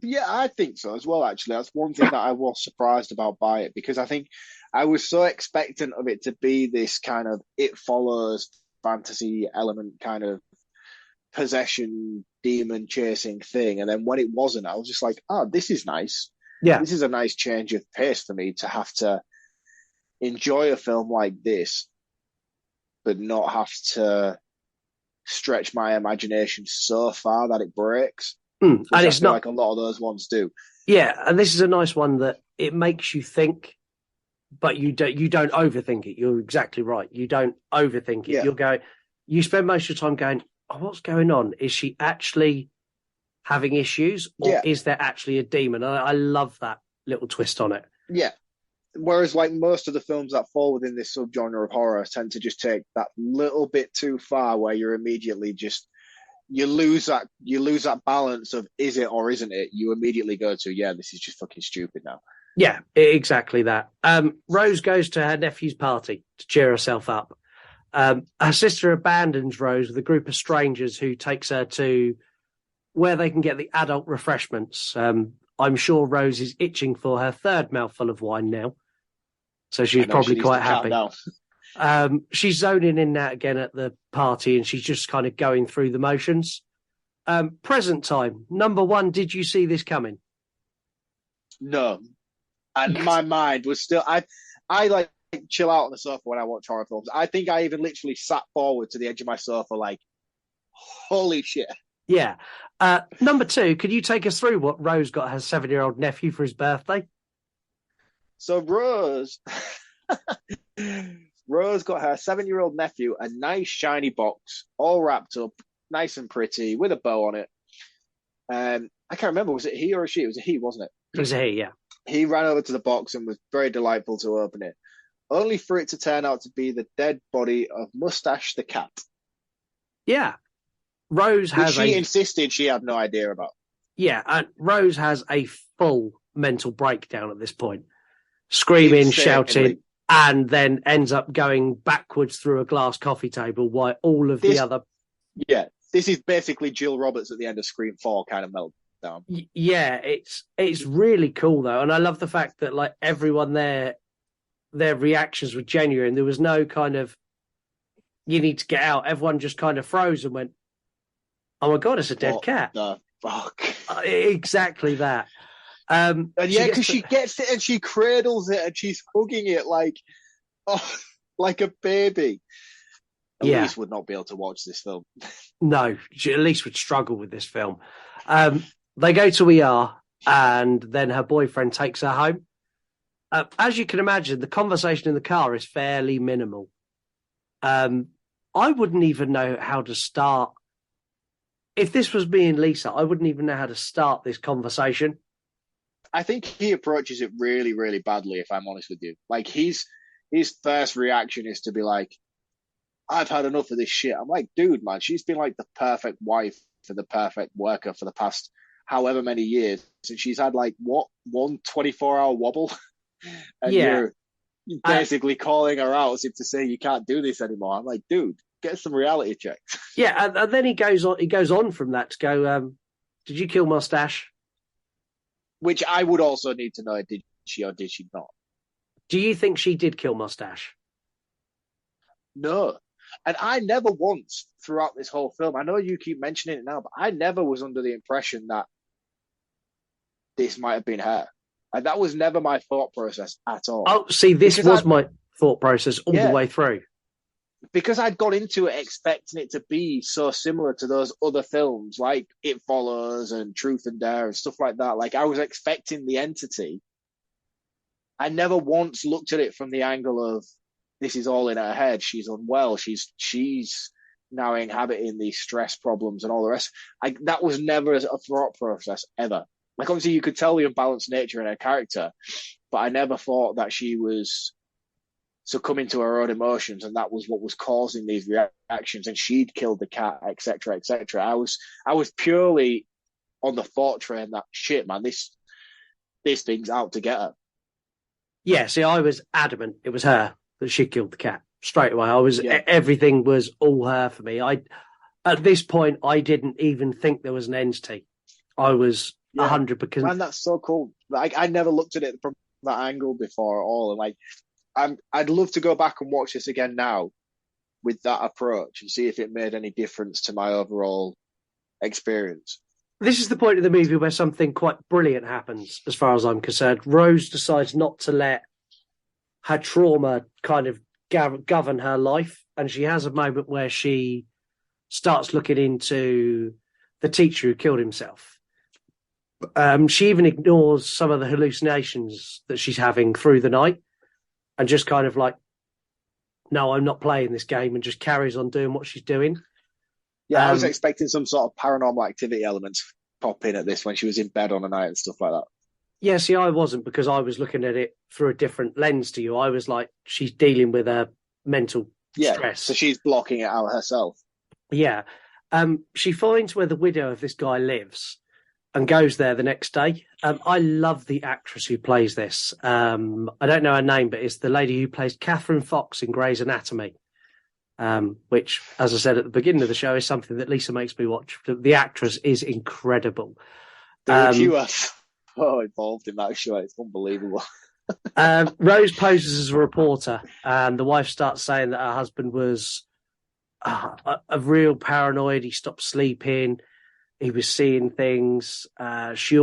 Yeah, I think so as well. Actually, that's one thing that I was surprised about by it, because I think I was so expectant of it to be this kind of It Follows fantasy element, kind of possession, demon chasing thing, and then when it wasn't, I was just like, oh, this is nice. Yeah, this is a nice change of pace for me to have to enjoy a film like this, but not have to stretch my imagination so far that it breaks. And it's not like a lot of those ones do. Yeah, and this is a nice one that it makes you think, but you don't overthink it. You're exactly right. You don't overthink it. Yeah. You spend most of your time going, oh, what's going on? Is she actually having issues, or is there actually a demon? And I love that little twist on it. Yeah. Whereas like most of the films that fall within this subgenre of horror tend to just take that little bit too far, where you're immediately just you lose that balance of is it or isn't it. You immediately go to, yeah, this is just fucking stupid now. Yeah, exactly that. Rose goes to her nephew's party to cheer herself up. Her sister abandons Rose with a group of strangers who takes her to where they can get the adult refreshments. I'm sure Rose is itching for her third mouthful of wine now, so she's probably quite happy. She's zoning in that again at the party, and she's just kind of going through the motions. Present time. Number one, did you see this coming? No. And my mind was still... I like chill out on the sofa when I watch horror films. I think I even literally sat forward to the edge of my sofa like, holy shit. Yeah. Number two, could you take us through what Rose got her 7-year-old nephew for his birthday? So Rose got her 7-year-old nephew a nice shiny box, all wrapped up, nice and pretty, with a bow on it. I can't remember, was it he or a she? It was a he, wasn't it? It was a he, yeah. He ran over to the box and was very delightful to open it, only for it to turn out to be the dead body of Mustache the cat. Yeah. Rose has she insisted she had no idea about. Yeah, and Rose has a full mental breakdown at this point. Screaming, shouting, and then ends up going backwards through a glass coffee table while all of the other... Yeah, this is basically Jill Roberts at the end of Scream 4 kind of meltdown. Yeah, it's really cool, though. And I love the fact that, like, everyone there, their reactions were genuine. There was no kind of, you need to get out. Everyone just kind of froze and went, oh my God, it's a dead cat. The fuck? Exactly that. And yeah, because she gets it and she cradles it and she's hugging it like a baby. Elise would not be able to watch this film. No, she at least would struggle with this film. They go to ER, and then her boyfriend takes her home. As you can imagine, the conversation in the car is fairly minimal. I wouldn't even know how to start. If this was me and Lisa, I wouldn't even know how to start this conversation. I think he approaches it really, really badly, if I'm honest with you. Like, his first reaction is to be like, I've had enough of this shit. I'm like, dude, man, she's been like the perfect wife for the perfect worker for the past however many years. And she's had like, what, 1 24-hour wobble? And you're basically calling her out as if to say you can't do this anymore. I'm like, dude, get some reality checks. Yeah, and then he goes on from that to go, did you kill Mustache? Which I would also need to know, did she or did she not? Do you think she did kill Mustache? No. And I never once throughout this whole film, I know you keep mentioning it now, but I never was under the impression that this might have been her. And that was never my thought process at all. Oh, see, this Because was my thought process all the way through. Because I'd gone into it expecting it to be so similar to those other films like It Follows and Truth and Dare and stuff like that. Like, I was expecting the entity. I never once looked at it from the angle of this is all in her head. She's unwell. She's now inhabiting these stress problems and all the rest. That was never a thought process ever. Like, obviously you could tell the unbalanced nature in her character, but I never thought that she was succumbing to her own emotions and that was what was causing these reactions, and she'd killed the cat, etc., etc. I was purely on the thought train that shit, man, this thing's out to get her. Yeah, see, I was adamant it was her that she killed the cat straight away. Everything was all her for me. At this point, I didn't even think there was an entity. I was 100 because man, that's so cool. Like, I never looked at it from that angle before at all, and like, I'd love to go back and watch this again now with that approach and see if it made any difference to my overall experience. This is the point of the movie where something quite brilliant happens, as far as I'm concerned. Rose decides not to let her trauma kind of govern her life, and she has a moment where she starts looking into the teacher who killed himself. She even ignores some of the hallucinations that she's having through the night and just kind of like, no, I'm not playing this game, and just carries on doing what she's doing. Yeah, I was expecting some sort of paranormal activity elements pop in at this when she was in bed on a night and stuff like that. Yeah, see, I wasn't, because I was looking at it through a different lens to you. I was like, she's dealing with her mental stress. So she's blocking it out herself. Yeah. She finds where the widow of this guy lives and goes there the next day. I love the actress who plays this. I don't know her name, but it's the lady who plays Catherine Fox in Grey's Anatomy, which, as I said at the beginning of the show, is something that Lisa makes me watch. The actress is incredible. You are so involved in that show. It's unbelievable. Rose poses as a reporter, and the wife starts saying that her husband was a real paranoid. He stopped sleeping. He was seeing things. She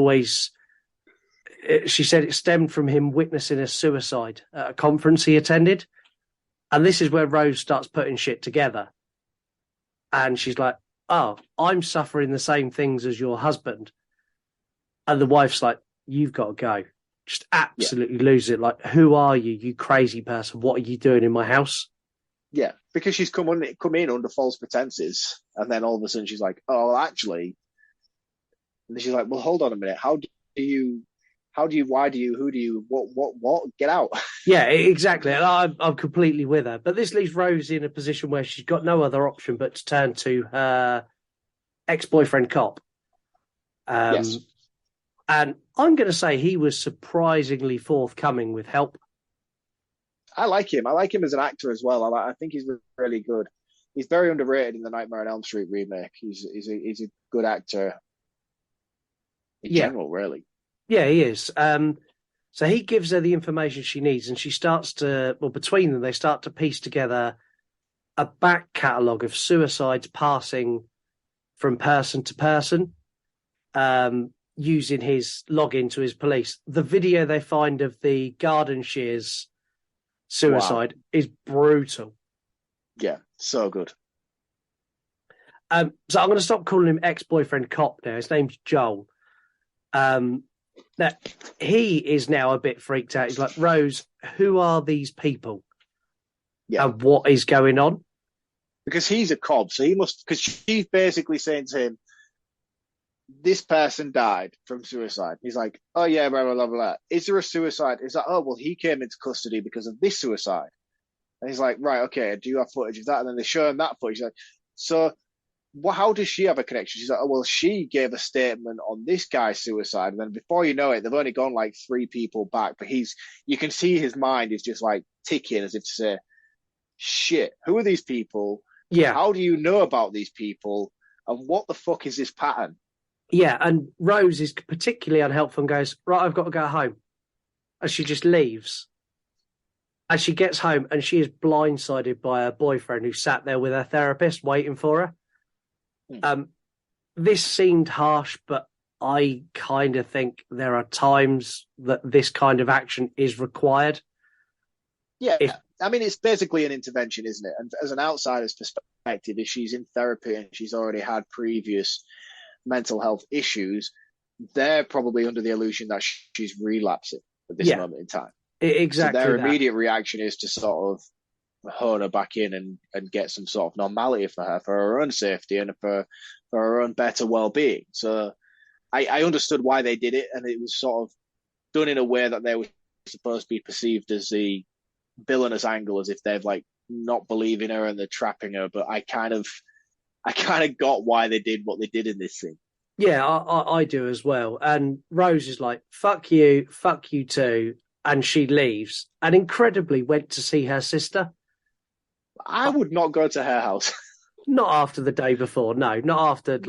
said it stemmed from him witnessing a suicide at a conference he attended. And this is where Rose starts putting shit together. And she's like, oh, I'm suffering the same things as your husband. And the wife's like, you've got to go. Just absolutely lose it. Like, who are you, you crazy person? What are you doing in my house? Yeah, because she's come in under false pretenses. And then all of a sudden she's like, oh, well, actually. And she's like, well, hold on a minute. What? Get out. Yeah, exactly. I'm completely with her. But this leaves Rose in a position where she's got no other option but to turn to her ex-boyfriend cop. Yes. And I'm going to say he was surprisingly forthcoming with help. I like him. I like him as an actor as well. I think he's really good. He's very underrated in the Nightmare on Elm Street remake. He's a good actor in general, really. Yeah, he is. So he gives her the information she needs, and she starts to, between them, they start to piece together a back catalogue of suicides passing from person to person, using his login to his police. The video they find of the Garden Shears suicide is brutal. Yeah, so good. So I'm going to stop calling him ex-boyfriend cop now. His name's Joel. That he is now a bit freaked out. He's like, Rose, who are these people? Yeah. And what is going on? Because he's a cop, so he must, because she's basically saying to him, this person died from suicide. He's like, oh yeah, blah, blah, blah, blah. Is there a suicide? He's like, oh, well, he came into custody because of this suicide. And he's like, right, okay, do you have footage of that? And then they show him that footage. He's like, so how does she have a connection? She's like, oh, well, she gave a statement on this guy's suicide. And then before you know it, they've only gone like 3 people back. But you can see his mind is just like ticking as if to say, shit, who are these people? Yeah. How do you know about these people? And what the fuck is this pattern? Yeah, and Rose is particularly unhelpful and goes, right, I've got to go home. And she just leaves. And she gets home and she is blindsided by her boyfriend who sat there with her therapist waiting for her. This seemed harsh, but I kind of think there are times that this kind of action is required. Yeah, I mean, it's basically an intervention, isn't it? And as an outsider's perspective, if she's in therapy and she's already had previous mental health issues, they're probably under the illusion that she's relapsing at this moment in time. Exactly. So their immediate reaction is to sort of hone her back in and get some sort of normality for her own safety and for her own better well-being. So I understood why they did it, and it was sort of done in a way that they were supposed to be perceived as the villainous angle, as if they've like not believing her and they're trapping her. But I kind of got why they did what they did in this scene. Yeah, I do as well. And Rose is like, fuck you too. And she leaves and incredibly went to see her sister. I would not go to her house. Not after the day before. No, not after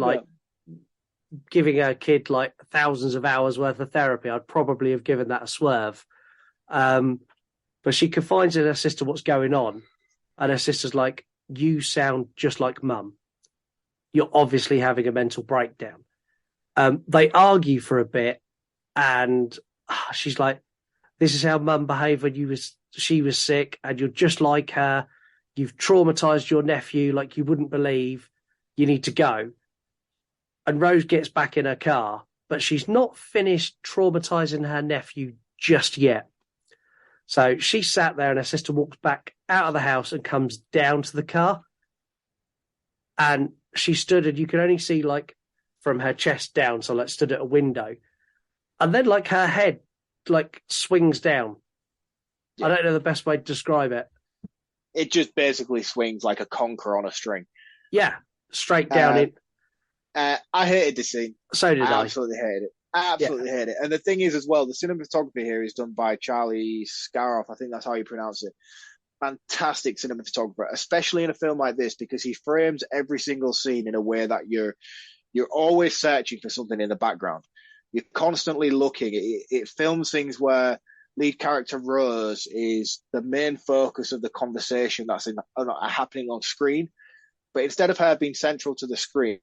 giving her kid like thousands of hours worth of therapy. I'd probably have given that a swerve. But she confides in her sister what's going on. And her sister's like, you sound just like mum. You're obviously having a mental breakdown. They argue for a bit, and she's like, this is how mum behaved when she was sick, and you're just like her. You've traumatized your nephew like you wouldn't believe. You need to go. And Rose gets back in her car, but she's not finished traumatizing her nephew just yet. So she sat there, and her sister walks back out of the house and comes down to the car. And she stood, and you can only see like from her chest down, so like stood at a window. And then like her head like swings down. Yeah. I don't know the best way to describe it. It just basically swings like a conker on a string. Yeah, straight down it. I hated this scene. So did I. Absolutely hated it. Absolutely hate it. And the thing is as well, the cinematography here is done by Charlie Scaroff. I think that's how you pronounce it. Fantastic cinematographer, especially in a film like this, because he frames every single scene in a way that you're always searching for something in the background. You're constantly looking. It films things where lead character Rose is the main focus of the conversation that's happening on screen. But instead of her being central to the screen,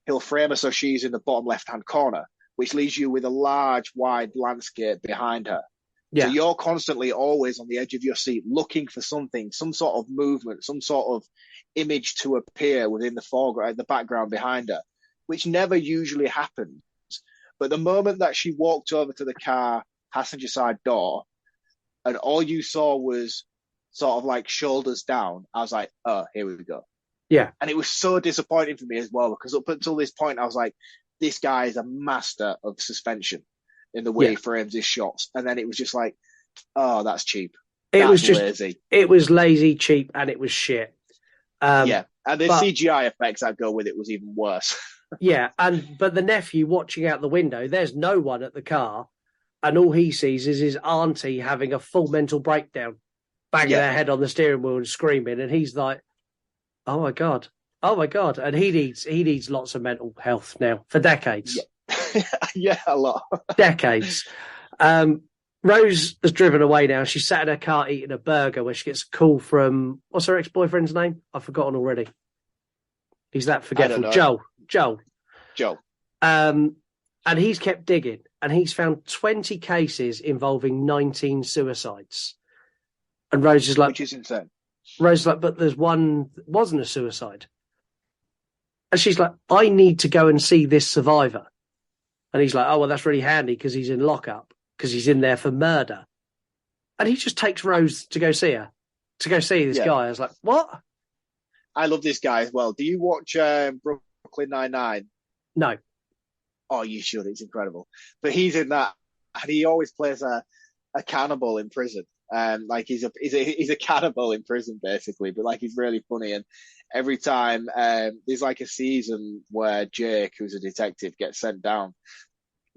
he'll frame her so she's in the bottom left-hand corner, which leaves you with a large, wide landscape behind her. Yeah. So you're constantly always on the edge of your seat looking for something, some sort of movement, some sort of image to appear within the foreground, the background behind her, which never usually happens. But the moment that she walked over to the car passenger side door and all you saw was sort of like shoulders down, I was like, oh, here we go. Yeah. And it was so disappointing for me as well, because up until this point, I was like, this guy is a master of suspension in the way he frames his shots. And then it was just like, oh, that's cheap. That's lazy. It was lazy, cheap, and it was shit. And the CGI effects that go with it was even worse. Yeah, but the nephew watching out the window, there's no one at the car, and all he sees is his auntie having a full mental breakdown, banging her head on the steering wheel and screaming, and he's like, oh my god, and he needs lots of mental health now for decades. Yeah, a lot. Decades. Rose has driven away now. She's sat in her car eating a burger where she gets a call from, what's her ex-boyfriend's name? I've forgotten already. He's that forgetful. Joel. And he's kept digging, and he's found 20 cases involving 19 suicides. And Rose is like, which is insane. Rose is like, but there's one that wasn't a suicide. And she's like, I need to go and see this survivor. And he's like, oh, well, that's really handy because he's in lockup, because he's in there for murder. And he just takes Rose to go see her, to go see this guy. I was like, what? I love this guy as well. Do you watch Brooklyn Nine-Nine? No. Oh, you should. It's incredible. But he's in that, and he always plays a cannibal in prison. Like he's a cannibal in prison basically, but like he's really funny. And every time there's like a season where Jake, who's a detective, gets sent down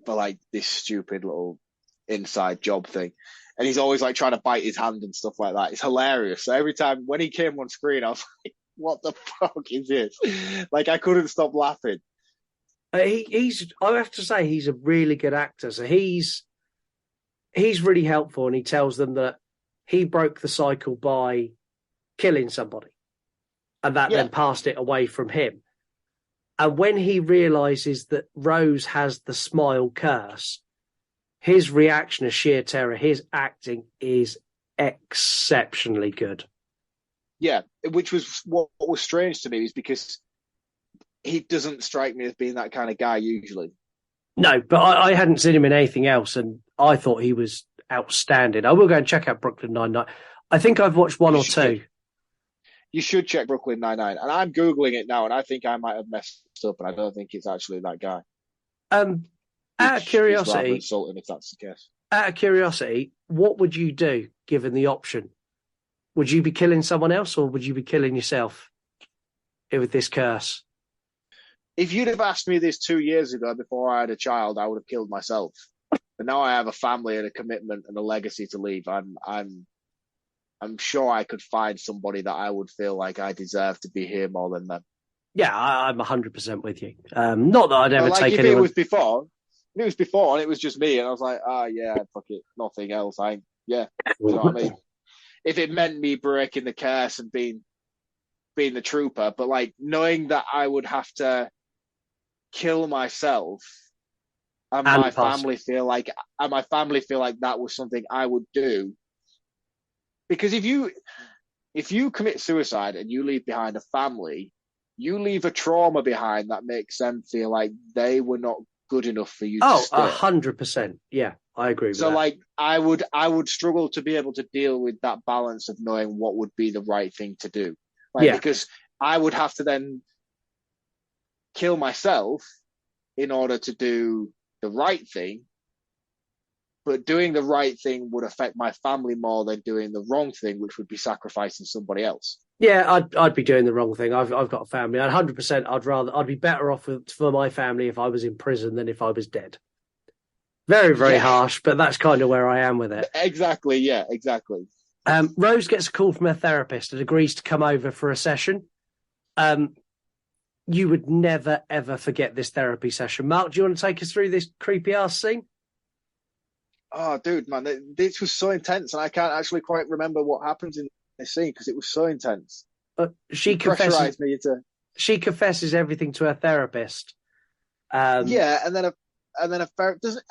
for like this stupid little inside job thing, and he's always like trying to bite his hand and stuff like that. It's hilarious. So every time when he came on screen, I was like, what the fuck is this? Like I couldn't stop laughing. I have to say, he's a really good actor. So he's really helpful, and he tells them that he broke the cycle by killing somebody, and that then passed it away from him. And when he realizes that Rose has the smile curse, his reaction of sheer terror, his acting is exceptionally good. Yeah, which was what was strange to me, is because he doesn't strike me as being that kind of guy usually. No, but I hadn't seen him in anything else, and I thought he was outstanding. I will go and check out Brooklyn Nine-Nine. I think I've watched one or two. You should check Brooklyn Nine-Nine. And I'm Googling it now, and I think I might have messed up, and I don't think it's actually that guy. Out of curiosity, insulting if that's the case. Out of curiosity, what would you do given the option? Would you be killing someone else, or would you be killing yourself with this curse? If you'd have asked me this 2 years ago before I had a child, I would have killed myself. But now I have a family and a commitment and a legacy to leave. I'm sure I could find somebody that I would feel like I deserve to be here more than them. Yeah, I'm 100% with you. Not that I'd ever take if anyone. It was before and it was just me, and I was like, yeah, fuck it, nothing else. You know what I mean? If it meant me breaking the curse and being the trooper, but like knowing that I would have to kill myself and my family feel like that was something I would do. Because if you commit suicide and you leave behind a family, you leave a trauma behind that makes them feel like they were not good enough for you to stay. 100%. Yeah, I agree with that. So like I would struggle to be able to deal with that balance of knowing what would be the right thing to do. Because I would have to then kill myself in order to do the right thing. But doing the right thing would affect my family more than doing the wrong thing, which would be sacrificing somebody else. Yeah, I'd be doing the wrong thing. I've got a family. 100%. I'd be better off for my family if I was in prison than if I was dead. Very, very harsh, but that's kind of where I am with it. Exactly. Yeah, exactly. Rose gets a call from her therapist and agrees to come over for a session. You would never, ever forget this therapy session. Mark, do you want to take us through this creepy ass scene? Oh, dude, man, this was so intense, and I can't actually quite remember what happens in this scene because it was so intense. She confesses everything to her therapist. And then a therapist doesn't.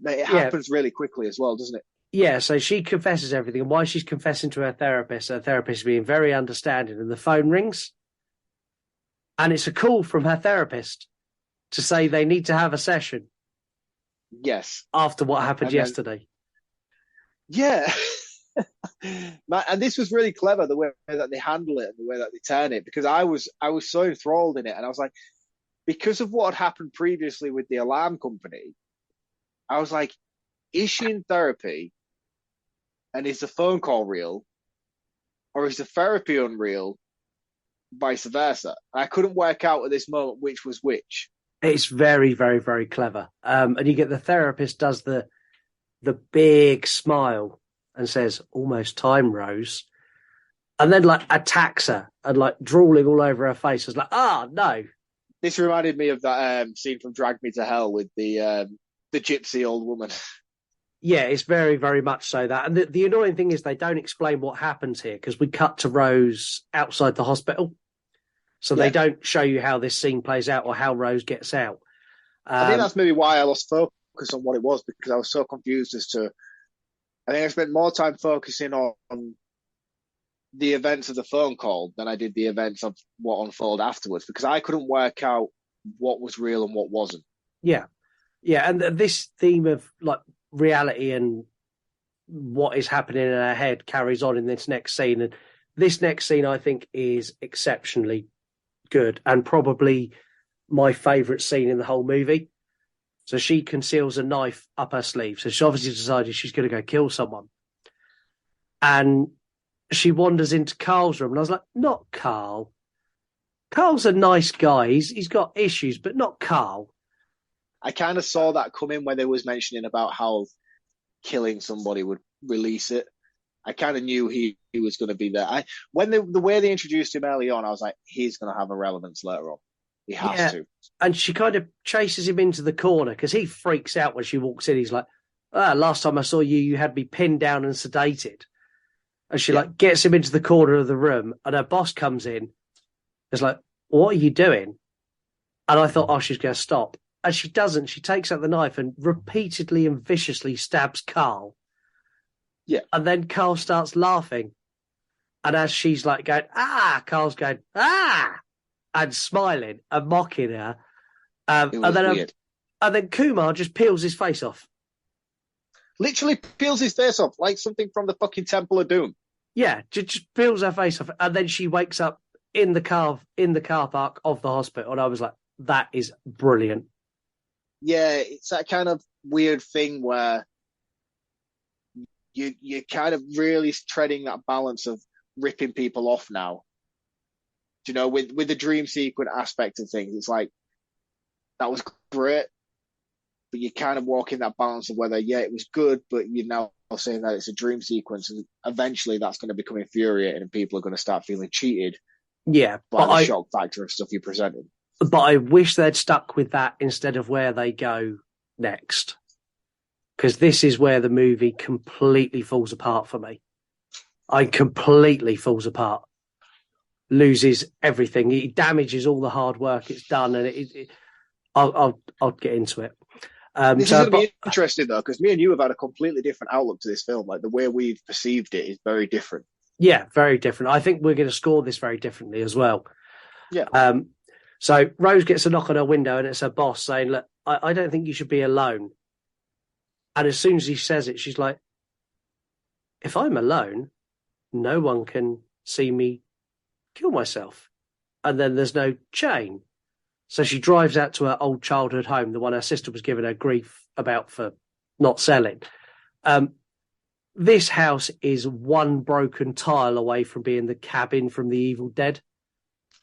It happens really quickly as well, doesn't it? Yeah, so she confesses everything, and while she's confessing to her therapist is being very understanding, and the phone rings, and it's a call from her therapist to say they need to have a session. Yes. After what happened yesterday. Yeah. And this was really clever, the way that they handle it and the way that they turn it, because I was so enthralled in it, and I was like, because of what had happened previously with the alarm company, I was like, is she in therapy? And is the phone call real? Or is the therapy unreal? Vice versa. I couldn't work out at this moment which was which. It's very, very, very clever. And you get the therapist does the big smile and says, "Almost time, Rose." And then like attacks her and like drooling all over her face. It's like, no. This reminded me of that scene from Drag Me to Hell with the gypsy old woman. Yeah, it's very, very much so that. And the annoying thing is they don't explain what happens here because we cut to Rose outside the hospital. So they don't show you how this scene plays out or how Rose gets out. I think that's maybe why I lost focus on what it was, because I was so confused as to... I think I spent more time focusing on the events of the phone call than I did the events of what unfolded afterwards, because I couldn't work out what was real and what wasn't. Yeah. Yeah, and this theme of like reality and what is happening in her head carries on in this next scene. And this next scene, I think, is exceptionally good and probably my favourite scene in the whole movie. So she conceals a knife up her sleeve. So she obviously decided she's going to go kill someone. And she wanders into Carl's room. And I was like, not Carl. Carl's a nice guy. He's got issues, but not Carl. I kind of saw that coming when they was mentioning about how killing somebody would release it. I kind of knew he was going to be there. When the way they introduced him early on, I was like, he's going to have a relevance later on. He has to. And she kind of chases him into the corner because he freaks out when she walks in. He's like, last time I saw you, you had me pinned down and sedated. And she like gets him into the corner of the room, and her boss comes in. It's like, what are you doing? And I thought, oh, she's going to stop. And she doesn't. She takes out the knife and repeatedly and viciously stabs Carl. Yeah. And then Carl starts laughing. And as she's like going, ah, Carl's going, ah, and smiling and mocking her. It was weird. And then Kumar just peels his face off. Literally peels his face off like something from the fucking Temple of Doom. Yeah, just peels her face off. And then she wakes up in the car park of the hospital. And I was like, that is brilliant. Yeah, it's that kind of weird thing where you're kind of really treading that balance of ripping people off now. You know, with the dream sequence aspect of things, it's like, that was great, but you're kind of walking that balance of whether, yeah, it was good, but you're now saying that it's a dream sequence, and eventually that's going to become infuriating and people are going to start feeling cheated by the shock factor of stuff you presented. But I wish they'd stuck with that instead of where they go next. Because this is where the movie completely falls apart for me. Completely falls apart. Loses everything. He damages all the hard work it's done, and I'll get into it. This is going to be interesting, though, because me and you have had a completely different outlook to this film. Like, the way we've perceived it is very different. Yeah, very different. I think we're going to score this very differently as well. Yeah. So Rose gets a knock on her window, and it's her boss saying, look, I don't think you should be alone. And as soon as he says it, she's like, if I'm alone, no one can see me kill myself. And then there's no chain. So she drives out to her old childhood home, the one her sister was giving her grief about for not selling. This house is one broken tile away from being the cabin from The Evil Dead.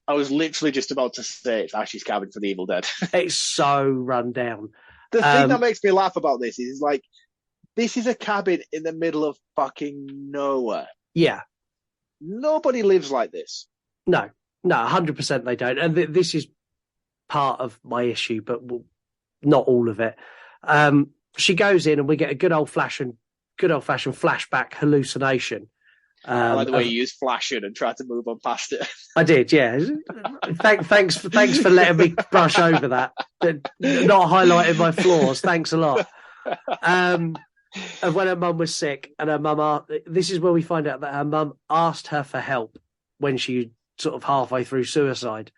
I was literally just about to say it's Ashley's cabin for The Evil Dead. It's so run down. The thing that makes me laugh about this is like, this is a cabin in the middle of fucking nowhere. Yeah. Nobody lives like this. No, 100% they don't. And this is part of my issue, but not all of it. She goes in and we get a good old fashioned flashback hallucination. I like the way you use flashing and try to move on past it. I did, yeah. Thanks for letting me brush over that. Not highlighting my flaws. Thanks a lot. Of when her mum was sick, and her mum this is where we find out that her mum asked her for help when she sort of halfway through suicide,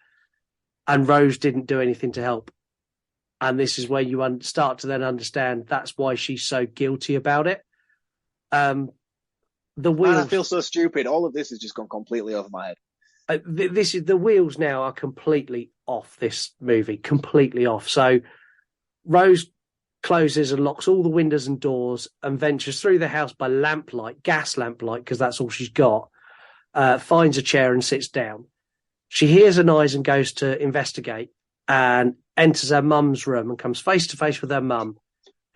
and Rose didn't do anything to help. And this is where you start to then understand that's why she's so guilty about it. The wheels. Man, I feel so stupid. All of this has just gone completely over my head. The wheels now are completely off this movie, completely off. So Rose closes and locks all the windows and doors and ventures through the house by lamplight, gas lamplight, because that's all she's got. Finds a chair and sits down. She hears a noise and goes to investigate and enters her mum's room and comes face to face with her mum,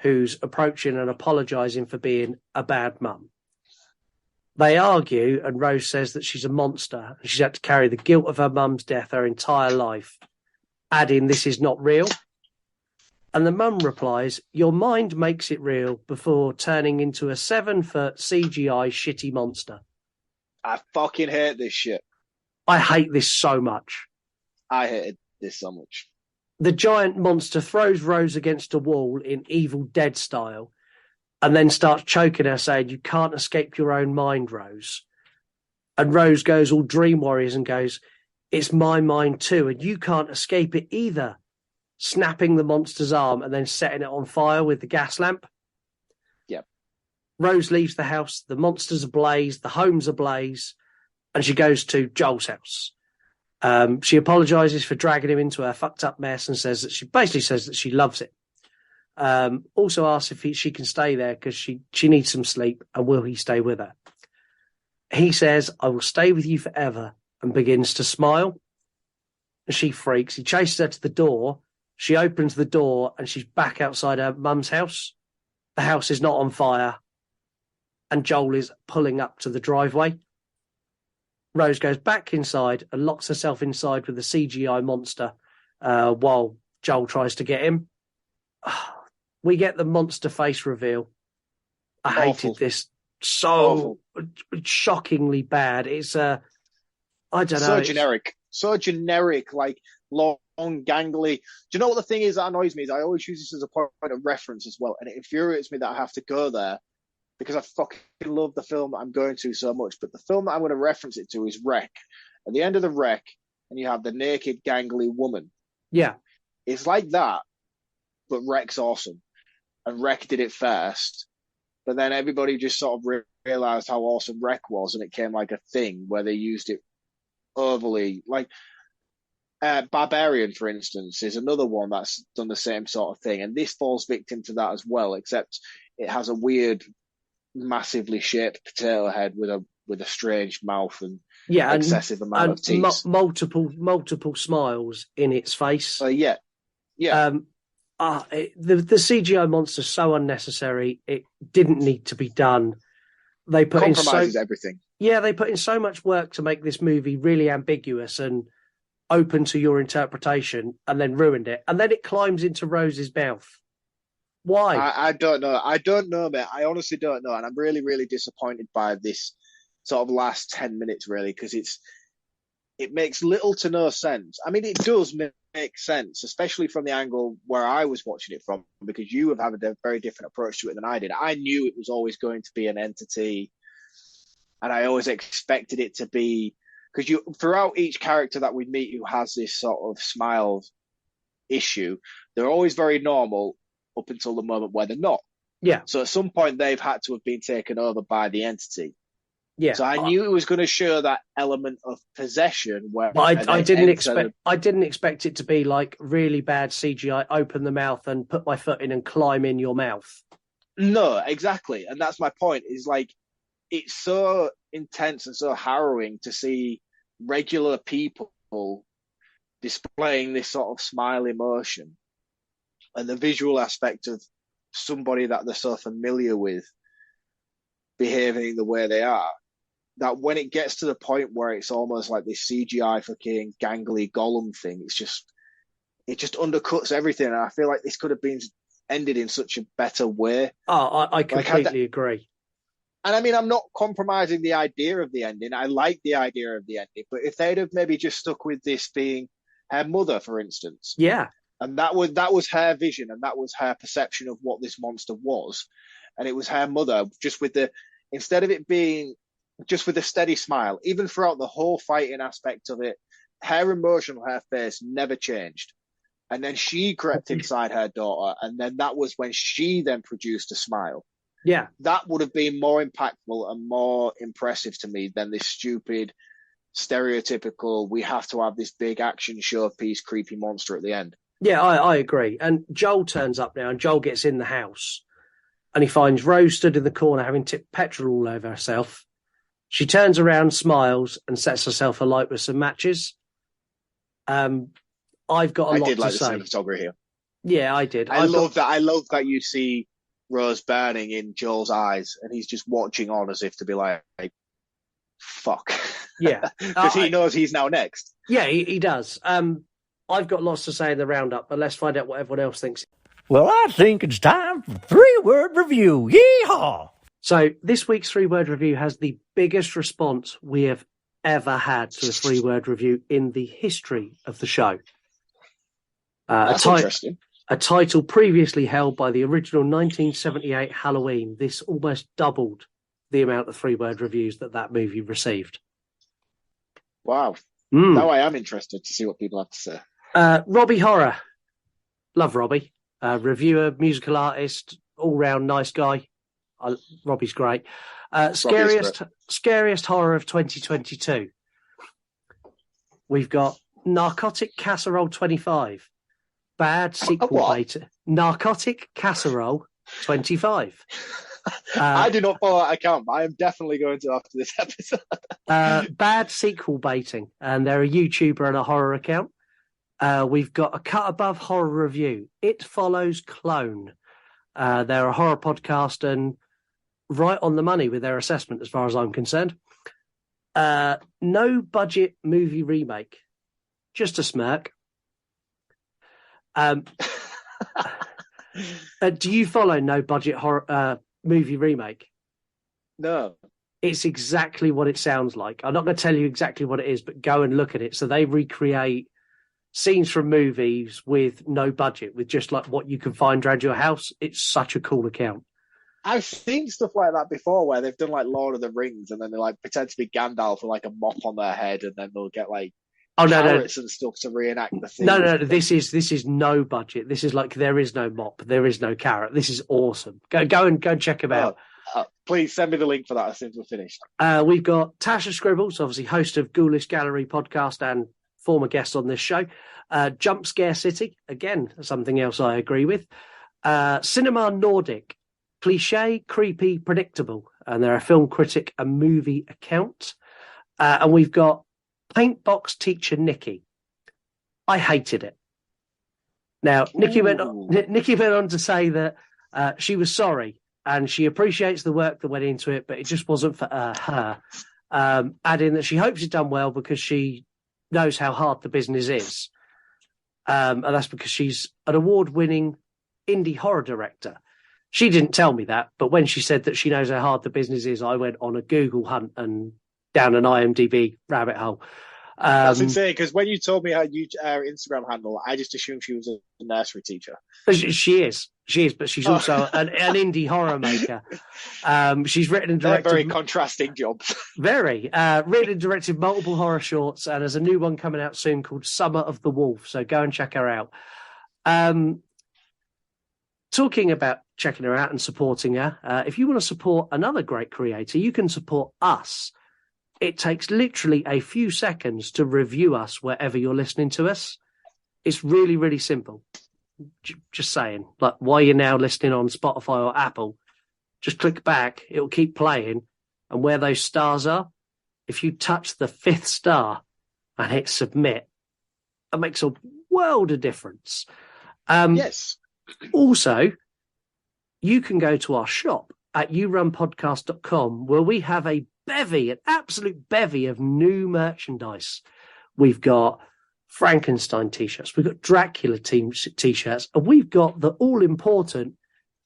who's approaching and apologising for being a bad mum. They argue, and Rose says that she's a monster and she's had to carry the guilt of her mum's death her entire life, adding, this is not real. And the mum replies, your mind makes it real before turning into a 7-foot CGI shitty monster. I fucking hate this shit. I hate this so much. I hated this so much. The giant monster throws Rose against a wall in Evil Dead style and then starts choking her, saying, you can't escape your own mind, Rose. And Rose goes all Dream Warriors and goes, it's my mind too, and you can't escape it either. Snapping the monster's arm and then setting it on fire with the gas lamp. Yep. Rose leaves the house, the monster's ablaze, the home's ablaze, and she goes to Joel's house. She apologises for dragging him into her fucked up mess and says that she loves it. Also asks if she can stay there because she needs some sleep, and will he stay with her? He says, I will stay with you forever, and begins to smile. And she freaks. He chases her to the door. She opens the door and she's back outside her mum's house. The house is not on fire. And Joel is pulling up to the driveway. Rose goes back inside and locks herself inside with the CGI monster while Joel tries to get him. We get the monster face reveal. I hated this so shockingly bad. It's I don't know. So generic, like Laurie gangly. Do you know what the thing is that annoys me? Is I always use this as a point of reference as well, and it infuriates me that I have to go there because I fucking love the film that I'm going to so much. But the film that I'm going to reference it to is Wreck. At the end of the Wreck, and you have the naked, gangly woman. Yeah. It's like that, but Wreck's awesome. And Wreck did it first. But then everybody just sort of realized how awesome Wreck was, and it came like a thing where they used it overly. Like Barbarian, for instance, is another one that's done the same sort of thing. And this falls victim to that as well, except it has a weird, massively shaped potato head with a strange mouth and excessive amount of teeth. Multiple smiles in its face. Yeah. The CGI monster's so unnecessary. It didn't need to be done. They put compromises everything. Yeah, they put in so much work to make this movie really ambiguous and open to your interpretation, and then ruined it. And then it climbs into Rose's mouth. Why? I don't know. I don't know, mate. I honestly don't know. And I'm really, really disappointed by this sort of last 10 minutes, really, because it makes little to no sense. I mean, it does make sense, especially from the angle where I was watching it from, because you have had a very different approach to it than I did. I knew it was always going to be an entity, and I always expected it to be, because throughout each character that we meet who has this sort of smile issue, they're always very normal up until the moment where they're not. Yeah. So at some point they've had to have been taken over by the entity. Yeah. So I knew it was going to show that element of possession. But I didn't expect it to be like really bad CGI. Open the mouth and put my foot in and climb in your mouth. No, exactly, and that's my point. Is like it's so intense and so harrowing to see regular people displaying this sort of smile emotion, and the visual aspect of somebody that they're so familiar with behaving the way they are. That when it gets to the point where it's almost like this CGI fucking gangly Gollum thing, it just undercuts everything. And I feel like this could have been ended in such a better way. Oh, I completely agree. And I mean, I'm not compromising the idea of the ending. I like the idea of the ending, but if they'd have maybe just stuck with this being her mother, for instance, yeah, and that was her vision and that was her perception of what this monster was, and it was her mother, just with instead of it being just with a steady smile, even throughout the whole fighting aspect of it, her emotion on her face never changed. And then she crept inside her daughter, and then that was when she then produced a smile. Yeah. That would have been more impactful and more impressive to me than this stupid, stereotypical, we have to have this big action showpiece creepy monster at the end. Yeah, I agree. And Joel turns up now, and Joel gets in the house, and he finds Rose stood in the corner having tipped petrol all over herself. She turns around, smiles, and sets herself alight with some matches. I've got a lot to say. I did like the cinematography here. Yeah, I did. I love that you see Rose burning in Joel's eyes, and he's just watching on as if to be like fuck. Yeah. Because he knows he's now next. Yeah, he does. I've got lots to say in the roundup, but let's find out what everyone else thinks. Well, I think it's time for 3-word review. Yeehaw! So this week's 3-word review has the biggest response we have ever had to a 3-word review in the history of the show. That's interesting. A title previously held by the original 1978 Halloween. This almost doubled the amount of 3-word reviews that movie received. Wow. Now I am interested to see what people have to say. Robbie Horror. Love Robbie. Reviewer, musical all-round nice guy. Robbie's great. Scariest horror of 2022. We've got Narcotic Casserole 25. Bad sequel baiting. Narcotic Casserole 25. I do not follow that account, but I am definitely going to after this episode. Bad sequel baiting, and they're a YouTuber and a horror account. We've got a Cut Above Horror Review. It Follows Clone. They're a horror podcast and right on the money with their assessment as far as I'm concerned. No Budget Movie Remake. Just a smirk. Do you follow No Budget Horror Movie Remake? No. It's exactly what it sounds like. I'm not going to tell you exactly what it is, but go and look at it. So they recreate scenes from movies with no budget, with just like what you can find around your house. It's such a cool account. I've seen stuff like that before where they've done like Lord of the Rings and then they like pretend to be Gandalf with like a mop on their head and then they'll get like parrots and stuff to reenact the thing. No. This is no budget. This is like there is no mop, there is no carrot. This is awesome. Go and check them out. Please send me the link for that as soon as we're finished. We've got Tasha Scribbles, obviously host of Ghoulish Gallery podcast and former guest on this show. Jump Scare City, again, something else I agree with. Cinema Nordic, cliche, creepy, predictable. And they're a film critic and movie account. And we've got Paintbox Teacher Nikki. I hated it. Now, Nikki went on to say that she was sorry and she appreciates the work that went into it, but it just wasn't for her. Adding that she hopes it's done well because she knows how hard the business is. And that's because she's an award-winning indie horror director. She didn't tell me that, but when she said that she knows how hard the business is, I went on a Google hunt and down an IMDb rabbit hole. That's insane, because when you told me her Instagram handle, I just assumed she was a nursery teacher. She is, but she's also an indie horror maker. She's written and directed... They're very contrasting jobs. Very. Written and directed multiple horror shorts, and there's a new one coming out soon called Summer of the Wolf, so go and check her out. Talking about checking her out and supporting her, if you want to support another great creator, you can support us. It takes literally a few seconds to review us wherever you're listening to us. It's really, really simple. Just saying, like, while you're now listening on Spotify or Apple, just click back, it'll keep playing, and where those stars are, if you touch the 5th star and hit submit, it makes a world of difference. Yes. Also, you can go to our shop at yourunpodcast.com where we have an absolute bevy of new merchandise. We've got Frankenstein t-shirts, we've got Dracula t-shirts, and we've got the all-important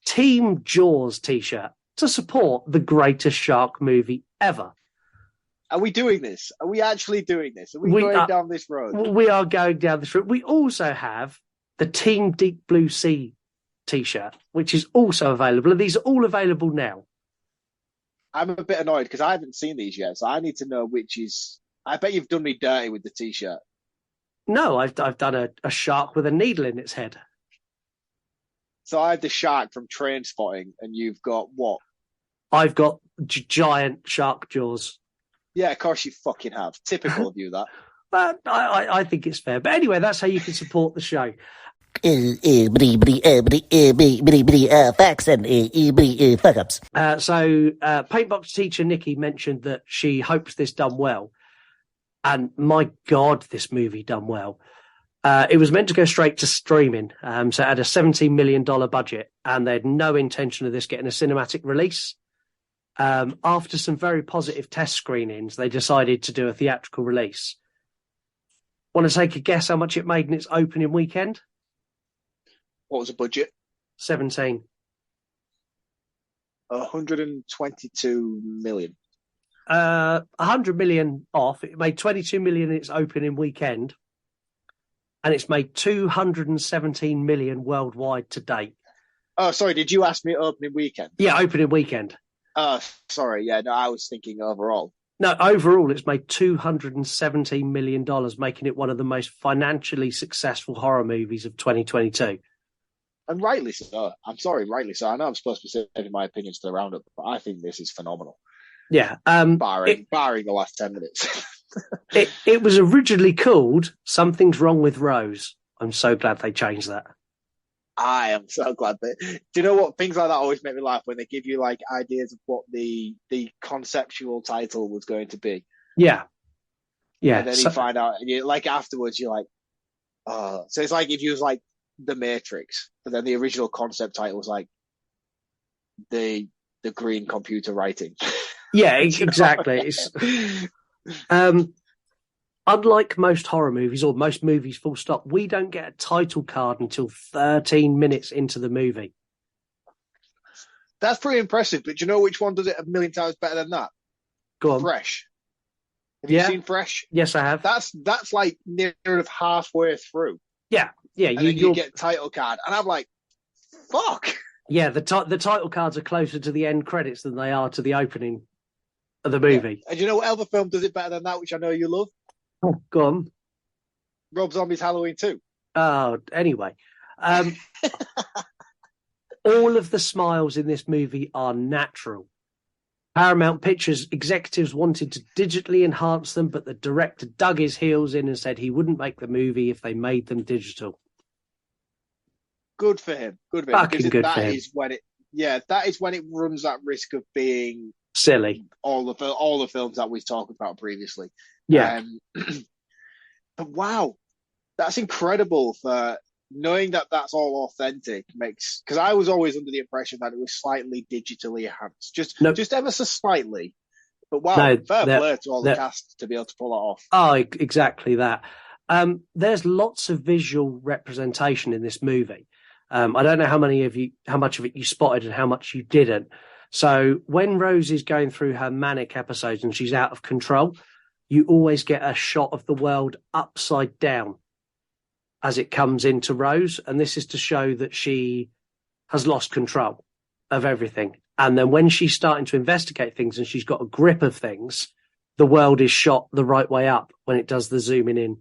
Team Jaws t-shirt to support the greatest shark movie ever. Are we doing this? Are we actually doing this? Are we going down this road? We are going down this road. We also have the Team Deep Blue Sea t-shirt, which is also available. And these are all available now. I'm a bit annoyed because I haven't seen these yet, so I need to know which is... I bet you've done me dirty with the t-shirt. No, I've done a shark with a needle in its head. So I have the shark from Train Spotting, and you've got what? I've got giant shark jaws. Yeah, of course you fucking have. Typical of you, that. But I think it's fair. But anyway, that's how you can support the show. Facts and fuck-ups. So Paintbox Teacher Nikki mentioned that she hopes this done well. And my God, this movie done well. It was meant to go straight to streaming. So it had a $17 million budget, and they had no intention of this getting a cinematic release. After some very positive test screenings, they decided to do a theatrical release. Want to take a guess how much it made in its opening weekend? What was the budget? 17. 122 million. 100 million off. It made 22 million in its opening weekend, and it's made 217 million worldwide to date. Oh, sorry. Did you ask me opening weekend? Yeah, opening weekend. Sorry. Yeah, no, I was thinking overall. No, overall, it's made $217 million, making it one of the most financially successful horror movies of 2022. And rightly so. I'm sorry, rightly so. I know I'm supposed to be saving my opinions to the roundup, but I think this is phenomenal. Yeah. Barring the last 10 minutes. it was originally called Something's Wrong with Rose. I'm so glad they changed that. I am so glad that... Do you know what? Things like that always make me laugh when they give you like ideas of what the conceptual title was going to be. Yeah. Yeah. And then you find out, and you like afterwards, you're like, oh. So it's like if you was like The Matrix, but then the original concept title was like the green computer writing. Yeah, exactly. It's, unlike most horror movies or most movies full stop, we don't get a title card until 13 minutes into the movie. That's pretty impressive, but do you know which one does it a million times better than that? Go on. Fresh. Have you seen Fresh? Yes, I have. That's like near enough halfway through. Yeah. And then you get title card, and I'm like, fuck. Yeah, the title cards are closer to the end credits than they are to the opening of the movie. Yeah. And you know what other film does it better than that, which I know you love? Oh, go on. Rob Zombie's Halloween 2. Oh, anyway. All of the smiles in this movie are natural. Paramount Pictures executives wanted to digitally enhance them, but the director dug his heels in and said he wouldn't make the movie if they made them digital. Good for him. Good for him. Fucking good for him. That is when it runs that risk of being silly. All the films that we've talked about previously. Yeah. But wow, that's incredible for knowing that that's all authentic because I was always under the impression that it was slightly digitally enhanced, just ever so slightly. But wow, fair play to all the cast to be able to pull it off. Oh, exactly that. There's lots of visual representation in this movie. I don't know how much of it you spotted and how much you didn't. So when Rose is going through her manic episodes and she's out of control, you always get a shot of the world upside down as it comes into Rose. And this is to show that she has lost control of everything. And then when she's starting to investigate things and she's got a grip of things, the world is shot the right way up when it does the zooming in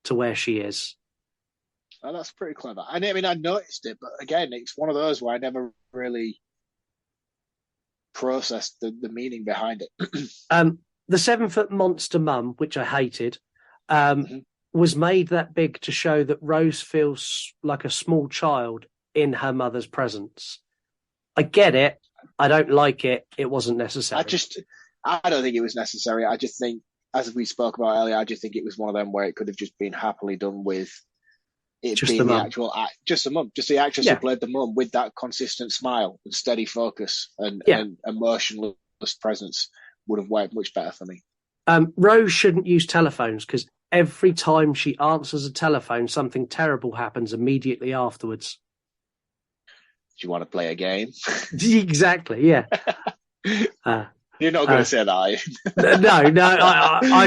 to where she is. Oh, that's pretty clever. I mean, I noticed it, but again, it's one of those where I never really processed the meaning behind it. The 7-foot monster mum, which I hated, was made that big to show that Rose feels like a small child in her mother's presence. I get it. I don't like it. It wasn't necessary. I don't think it was necessary. I just think, as we spoke about earlier, I just think it was one of them where it could have just been happily done with it just being the actual just the mum, just the actress who played the mum with that consistent smile and steady focus and emotionless presence would have worked much better for me. Rose shouldn't use telephones because every time she answers a telephone, something terrible happens immediately afterwards. Do you want to play a game? Exactly, yeah. You're not going to say that, are you? No.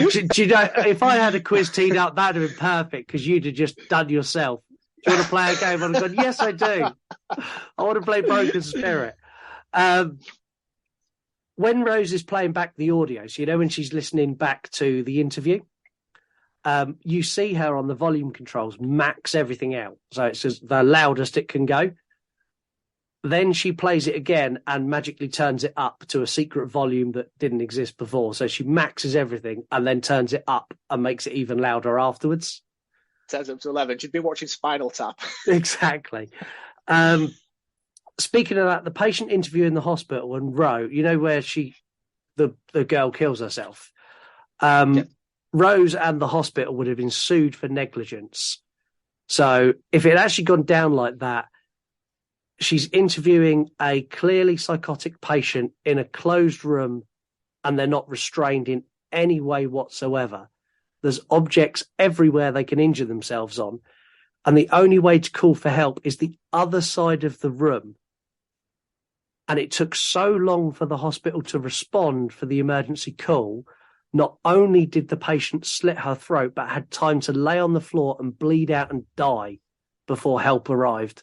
Do you know, if I had a quiz teed up, that would have been perfect because you'd have just done yourself. Do you want to play a game? I'd have gone, yes, I do. I want to play Broken Spirit. When Rose is playing back the audio, so when she's listening back to the interview, you see her on the volume controls max everything out. So it's just the loudest it can go. Then she plays it again and magically turns it up to a secret volume that didn't exist before. So she maxes everything and then turns it up and makes it even louder afterwards. Turns up to 11. She'd been watching Spinal Tap. Exactly. Speaking of that, the patient interview in the hospital and Ro, where the girl kills herself. Rose and the hospital would have been sued for negligence. So if it had actually gone down like that, she's interviewing a clearly psychotic patient in a closed room and they're not restrained in any way whatsoever. There's objects everywhere they can injure themselves on. And the only way to call for help is the other side of the room. And it took so long for the hospital to respond for the emergency call. Not only did the patient slit her throat, but had time to lay on the floor and bleed out and die before help arrived.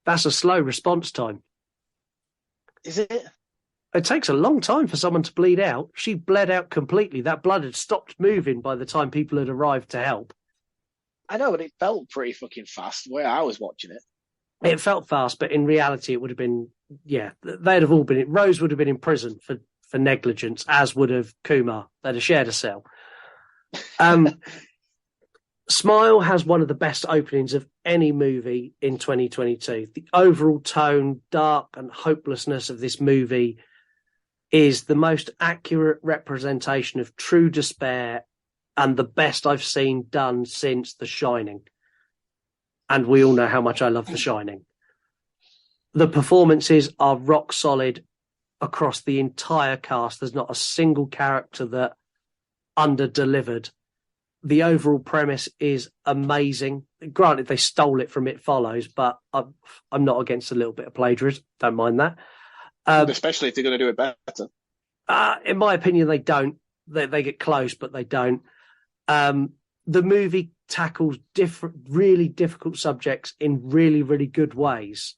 That's a slow response time. Is it? It takes a long time for someone to bleed out. She bled out completely. That blood had stopped moving by the time people had arrived to help. I know, but it felt pretty fucking fast the way I was watching it. It felt fast, but in reality, it would have been, they'd have all been, Rose would have been in prison for negligence, as would have Kumar. They'd have shared a cell. Smile has one of the best openings of any movie in 2022. The overall tone, dark and hopelessness of this movie is the most accurate representation of true despair and the best I've seen done since The Shining. And we all know how much I love The Shining. The performances are rock solid across the entire cast. There's not a single character that under-delivered. The overall premise is amazing. Granted, they stole it from It Follows, but I'm not against a little bit of plagiarism. Don't mind that. Especially if they're going to do it better. In my opinion, they don't. They get close, but they don't. The movie tackles really difficult subjects in really, really good ways.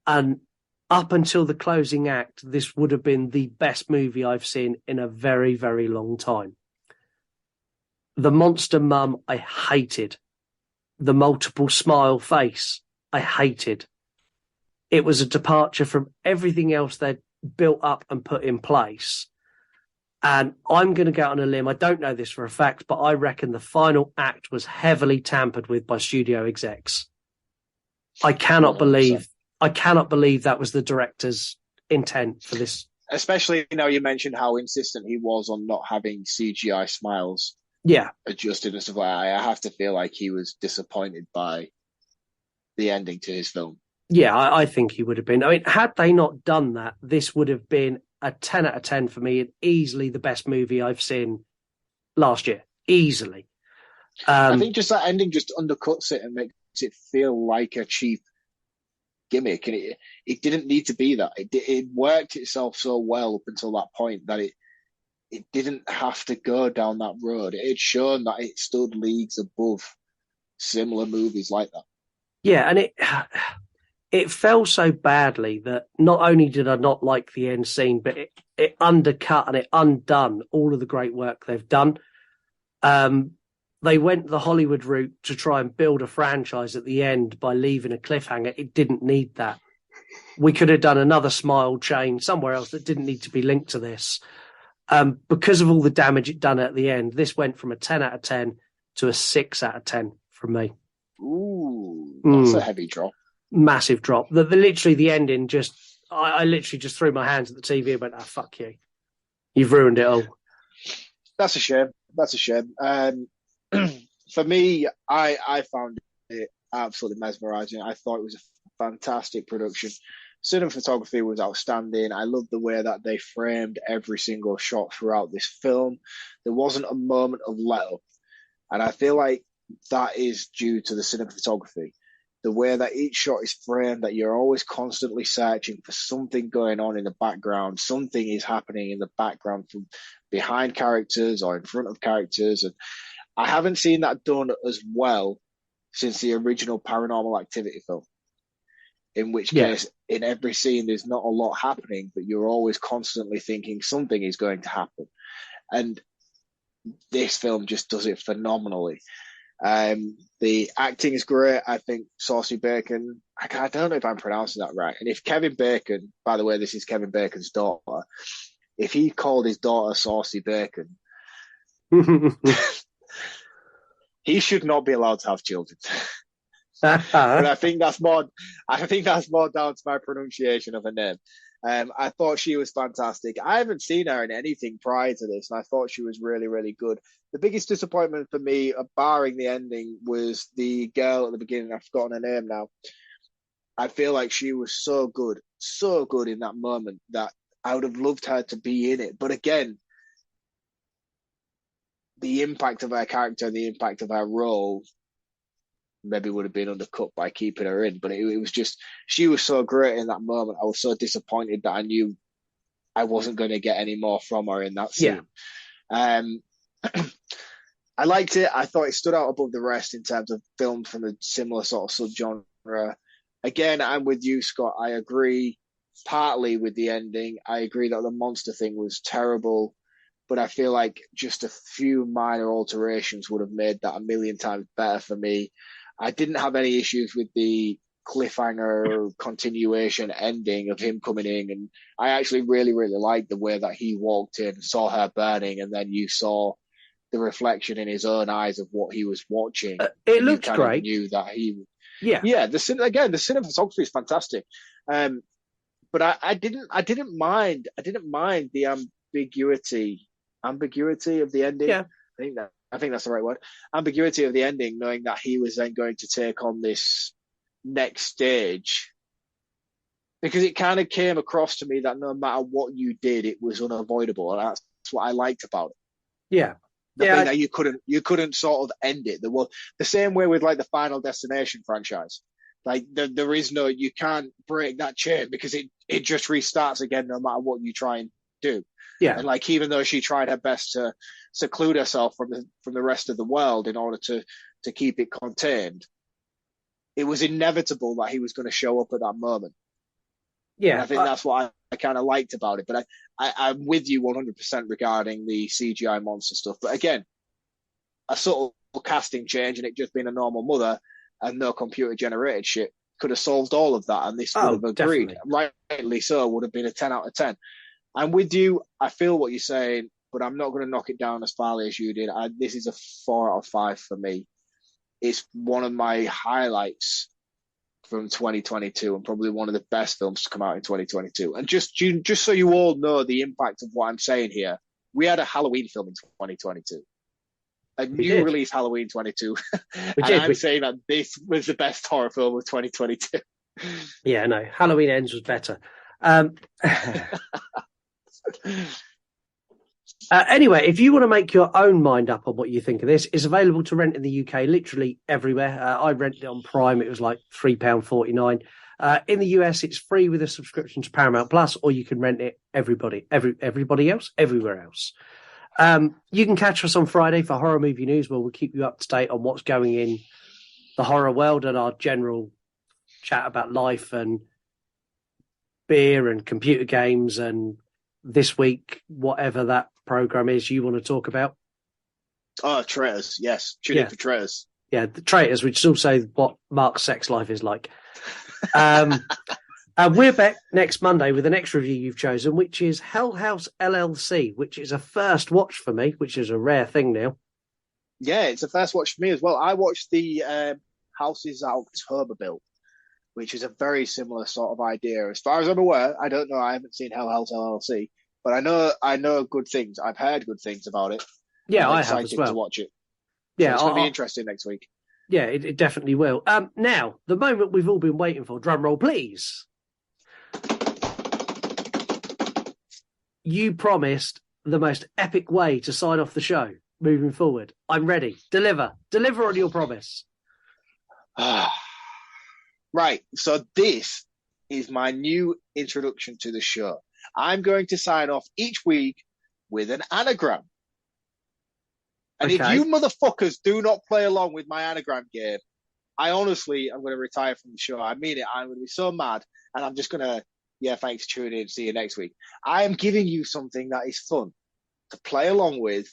And up until the closing act, this would have been the best movie I've seen in a very, very long time. The monster mum, I hated. The multiple smile face, I hated. It was a departure from everything else they'd built up and put in place. And I'm going to go out on a limb. I don't know this for a fact, but I reckon the final act was heavily tampered with by studio execs. I cannot 100%. believe that was the director's intent for this. Especially, you mentioned how insistent he was on not having CGI smiles Yeah. adjusted and stuff like that. I have to feel like he was disappointed by the ending to his film. Yeah, I think he would have been. I mean, had they not done that, this would have been a 10 out of 10 for me, and easily the best movie I've seen last year. Easily. I think just that ending just undercuts it and makes it feel like a cheap gimmick. And it didn't need to be that. It worked itself so well up until that point that it didn't have to go down that road. It had shown that it stood leagues above similar movies like that. Yeah, and it fell so badly that not only did I not like the end scene, but it undercut and it undone all of the great work they've done. They went the Hollywood route to try and build a franchise at the end by leaving a cliffhanger. It didn't need that. We could have done another Smile chain somewhere else that didn't need to be linked to this. Because of all the damage it done at the end, this went from a 10 out of 10 to a 6 out of 10 from me. Ooh, that's a heavy drop. Massive drop. Literally the ending I literally just threw my hands at the TV and went, fuck you. You've ruined it all. That's a shame. For me, I found it absolutely mesmerizing. I thought it was a fantastic production. Cinematography was outstanding. I loved the way that they framed every single shot throughout this film. There wasn't a moment of let up. And I feel like that is due to the cinematography. The way that each shot is framed, that you're always constantly searching for something going on in the background. Something is happening in the background from behind characters or in front of characters. And I haven't seen that done as well since the original Paranormal Activity film. In which case, in every scene, there's not a lot happening, but you're always constantly thinking something is going to happen. And this film just does it phenomenally. The acting is great. I think Saucy Bacon, I don't know if I'm pronouncing that right. And if Kevin Bacon, by the way, this is Kevin Bacon's daughter, if he called his daughter Saucy Bacon, he should not be allowed to have children. But I think that's more down to my pronunciation of her name. I thought she was fantastic. I haven't seen her in anything prior to this, and I thought she was really, really good. The biggest disappointment for me, barring the ending, was the girl at the beginning. I've forgotten her name now. I feel like she was so good in that moment that I would have loved her to be in it. But again, the impact of her character and the impact of her role maybe would have been undercut by keeping her in. But it was just, she was so great in that moment. I was so disappointed that I knew I wasn't going to get any more from her in that scene. Yeah. I liked it. I thought it stood out above the rest in terms of films from a similar sort of subgenre. Again, I'm with you, Scott. I agree partly with the ending. I agree that the monster thing was terrible, but I feel like just a few minor alterations would have made that a million times better for me. I didn't have any issues with the cliffhanger continuation ending of him coming in, and I actually really, really liked the way that he walked in, saw her burning, and then you saw the reflection in his own eyes of what he was watching. It looked great. Knew that he, yeah. The cinematography is fantastic, but I didn't mind the ambiguity of the ending. Yeah. I think that's the right word. Ambiguity of the ending, knowing that he was then going to take on this next stage, because it kind of came across to me that no matter what you did, it was unavoidable, and that's what I liked about it. Yeah. That you couldn't sort of end it. There was the same way with like the Final Destination franchise. Like there is no, you can't break that chain because it just restarts again no matter what you try and do. Yeah. And like, even though she tried her best to seclude herself from the rest of the world in order to keep it contained, it was inevitable that he was going to show up at that moment. Yeah. And I think that's what I kind of liked about it. But I'm with you 100% regarding the CGI monster stuff. But again, a subtle casting change and it just being a normal mother and no computer generated shit could have solved all of that. And this would have agreed. Definitely. Rightly so, would have been a 10 out of 10. I'm with you. I feel what you're saying, but I'm not going to knock it down as far as you did. This is a 4 out of 5 for me. It's one of my highlights from 2022 and probably one of the best films to come out in 2022. And just so you all know the impact of what I'm saying here, we had a Halloween film in 2022. A new release Halloween 22. I'm saying that this was the best horror film of 2022. Yeah, no, Halloween Ends was better. Anyway, if you want to make your own mind up on what you think of this, it's available to rent in the UK literally everywhere. I rented it on Prime. It was like £3.49. In the US, it's free with a subscription to Paramount Plus, or you can rent it everywhere else. You can catch us on Friday for Horror Movie News, where we'll keep you up to date on what's going in the horror world and our general chat about life and beer and computer games and this week, whatever that program is you want to talk about. Oh, Traitors. Yes. Tune in for Traitors. Yeah, the Traitors, which is also what Mark's sex life is like. And we're back next Monday with the next review you've chosen, which is Hell House LLC, which is a first watch for me, which is a rare thing now. Yeah, it's a first watch for me as well. I watched the Houses That October built, which is a very similar sort of idea. As far as I'm aware, I don't know. I haven't seen Hell House LLC, but I know good things. I've heard good things about it. Yeah, I'm I have as well. to watch it. Yeah, so it's going to be interesting next week. Yeah, it definitely will. Now, the moment we've all been waiting for. Drum roll, please. You promised the most epic way to sign off the show moving forward. I'm ready. Deliver on your promise. Right. So this is my new introduction to the show. I'm going to sign off each week with an anagram. And if you motherfuckers do not play along with my anagram game, I honestly am going to retire from the show. I mean it. I'm going to be so mad. And I'm just going to, thanks for tuning in. See you next week. I am giving you something that is fun to play along with,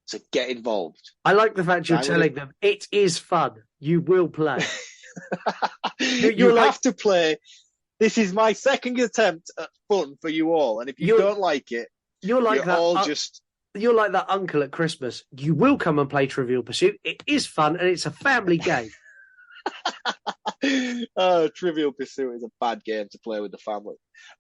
to get involved. I like the fact you're telling them it is fun. You will play. You have to play. This is my second attempt at fun for you all. And if you don't like it, you're like that uncle at Christmas. You will come and play Trivial Pursuit. It is fun and it's a family game. Trivial Pursuit is a bad game to play with the family.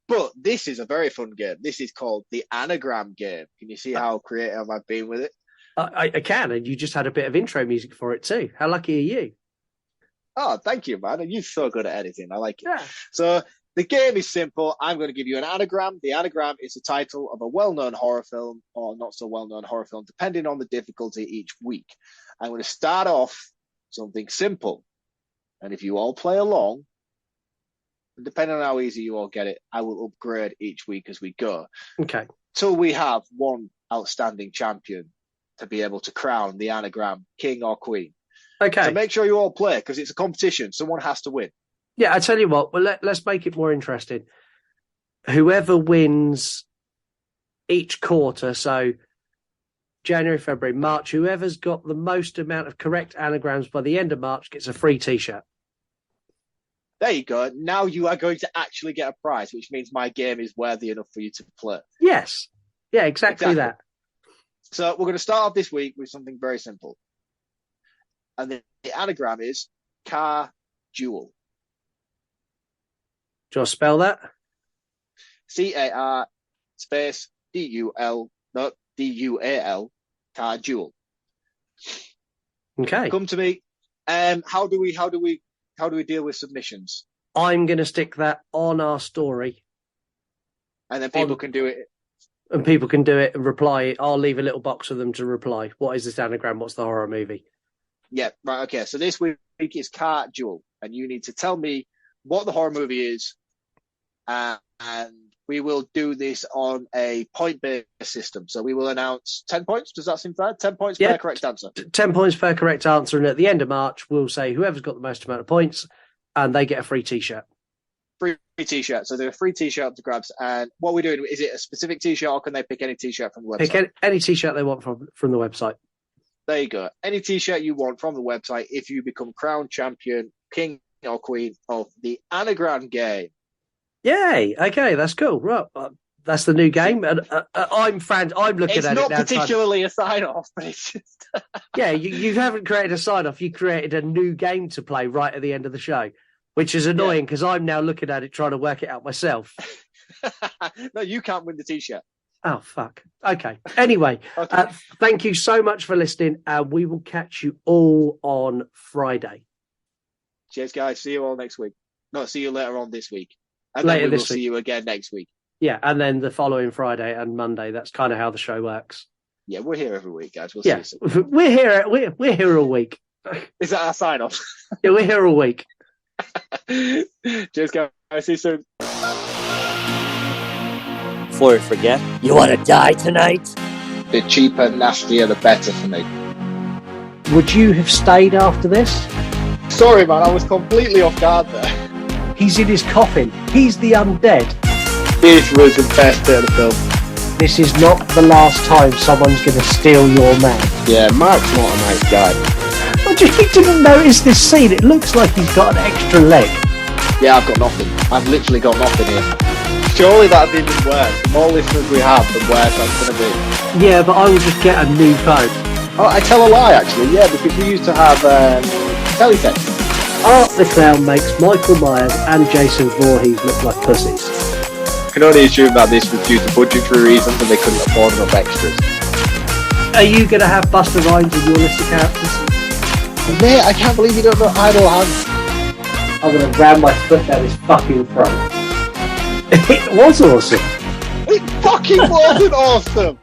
But this is a very fun game. This is called the Anagram Game. Can you see how creative I've been with it? I can, and you just had a bit of intro music for it too. How lucky are you? Oh, thank you, man. And you're so good at editing. I like it. Yeah. So the game is simple. I'm going to give you an anagram. The anagram is the title of a well-known horror film or not so well-known horror film, depending on the difficulty each week. I'm going to start off something simple. And if you all play along, depending on how easy you all get it, I will upgrade each week as we go. Okay. Till we have one outstanding champion to be able to crown the anagram king or queen. Okay. So make sure you all play, because it's a competition. Someone has to win. Yeah, I tell you what, well, let's make it more interesting. Whoever wins each quarter, so January, February, March, whoever's got the most amount of correct anagrams by the end of March gets a free T-shirt. There you go. Now you are going to actually get a prize, which means my game is worthy enough for you to play. Yes. Yeah, exactly. That. So we're going to start off this week with something very simple. And the anagram is Car Duel. Do you want to spell that? CAR space DUL, no, DUAL, Car Duel. Okay. Come to me. How do we deal with submissions? I'm going to stick that on our story. And then people can do it. And people can do it and reply. I'll leave a little box for them to reply. What is this anagram? What's the horror movie? Yeah, right, okay. So this week is Car Duel. And you need to tell me what the horror movie is and we will do this on a point-based system. So we will announce 10 points. Does that seem fair? 10 points per correct answer. 10 points per correct answer. And at the end of March, we'll say whoever's got the most amount of points, and they get a free T-shirt. Free T-shirt. So there are free T-shirt up to grabs. And what we're doing, is it a specific T-shirt, or can they pick any T-shirt from the website? Pick any T-shirt they want from the website. There you go. Any T-shirt you want from the website if you become crowned champion, king or queen of the anagram game. Yay! Okay, that's cool. Right, that's the new game, and I'm looking at it now. It's not particularly a sign-off, but it's just yeah. You haven't created a sign-off. You created a new game to play right at the end of the show, which is annoying because I'm now looking at it trying to work it out myself. No, you can't win the T-shirt. Oh fuck. Okay. Anyway, thank you so much for listening, and we will catch you all on Friday. Cheers, guys. See you all next week. No, see you later on this week. And Later then we will this week. see you again next week. Yeah, and then the following Friday and Monday. That's kind of how the show works. Yeah, we're here every week, guys. We'll see you soon. We're here. We're here all week. Is that our sign off? Yeah, we're here all week. Cheers, guys. See you soon. Before I forget, you want to die tonight? The cheaper, nastier, the better for me. Would you have stayed after this? Sorry, man. I was completely off guard there. He's in his coffin. He's the undead. This was the best bit of the film. This is not the last time someone's going to steal your man. Yeah, Marc's not a nice guy. You didn't notice this scene. It looks like he's got an extra leg. Yeah, I've got nothing. I've literally got nothing here. Surely that'd be even worse. The more listeners we have, the worse that's going to be. Yeah, but I will just get a new phone. Oh, I tell a lie, actually. Yeah, because we used to have teletext. Art the Clown makes Michael Myers and Jason Voorhees look like pussies. I can only assume that this was due to budgetary reasons and they couldn't afford enough extras. Are you going to have Busta Rhymes in your list of characters? Mate, I can't believe you don't know Idle Hands. I'm going to ram my foot down his fucking throat. It was awesome. It fucking wasn't awesome.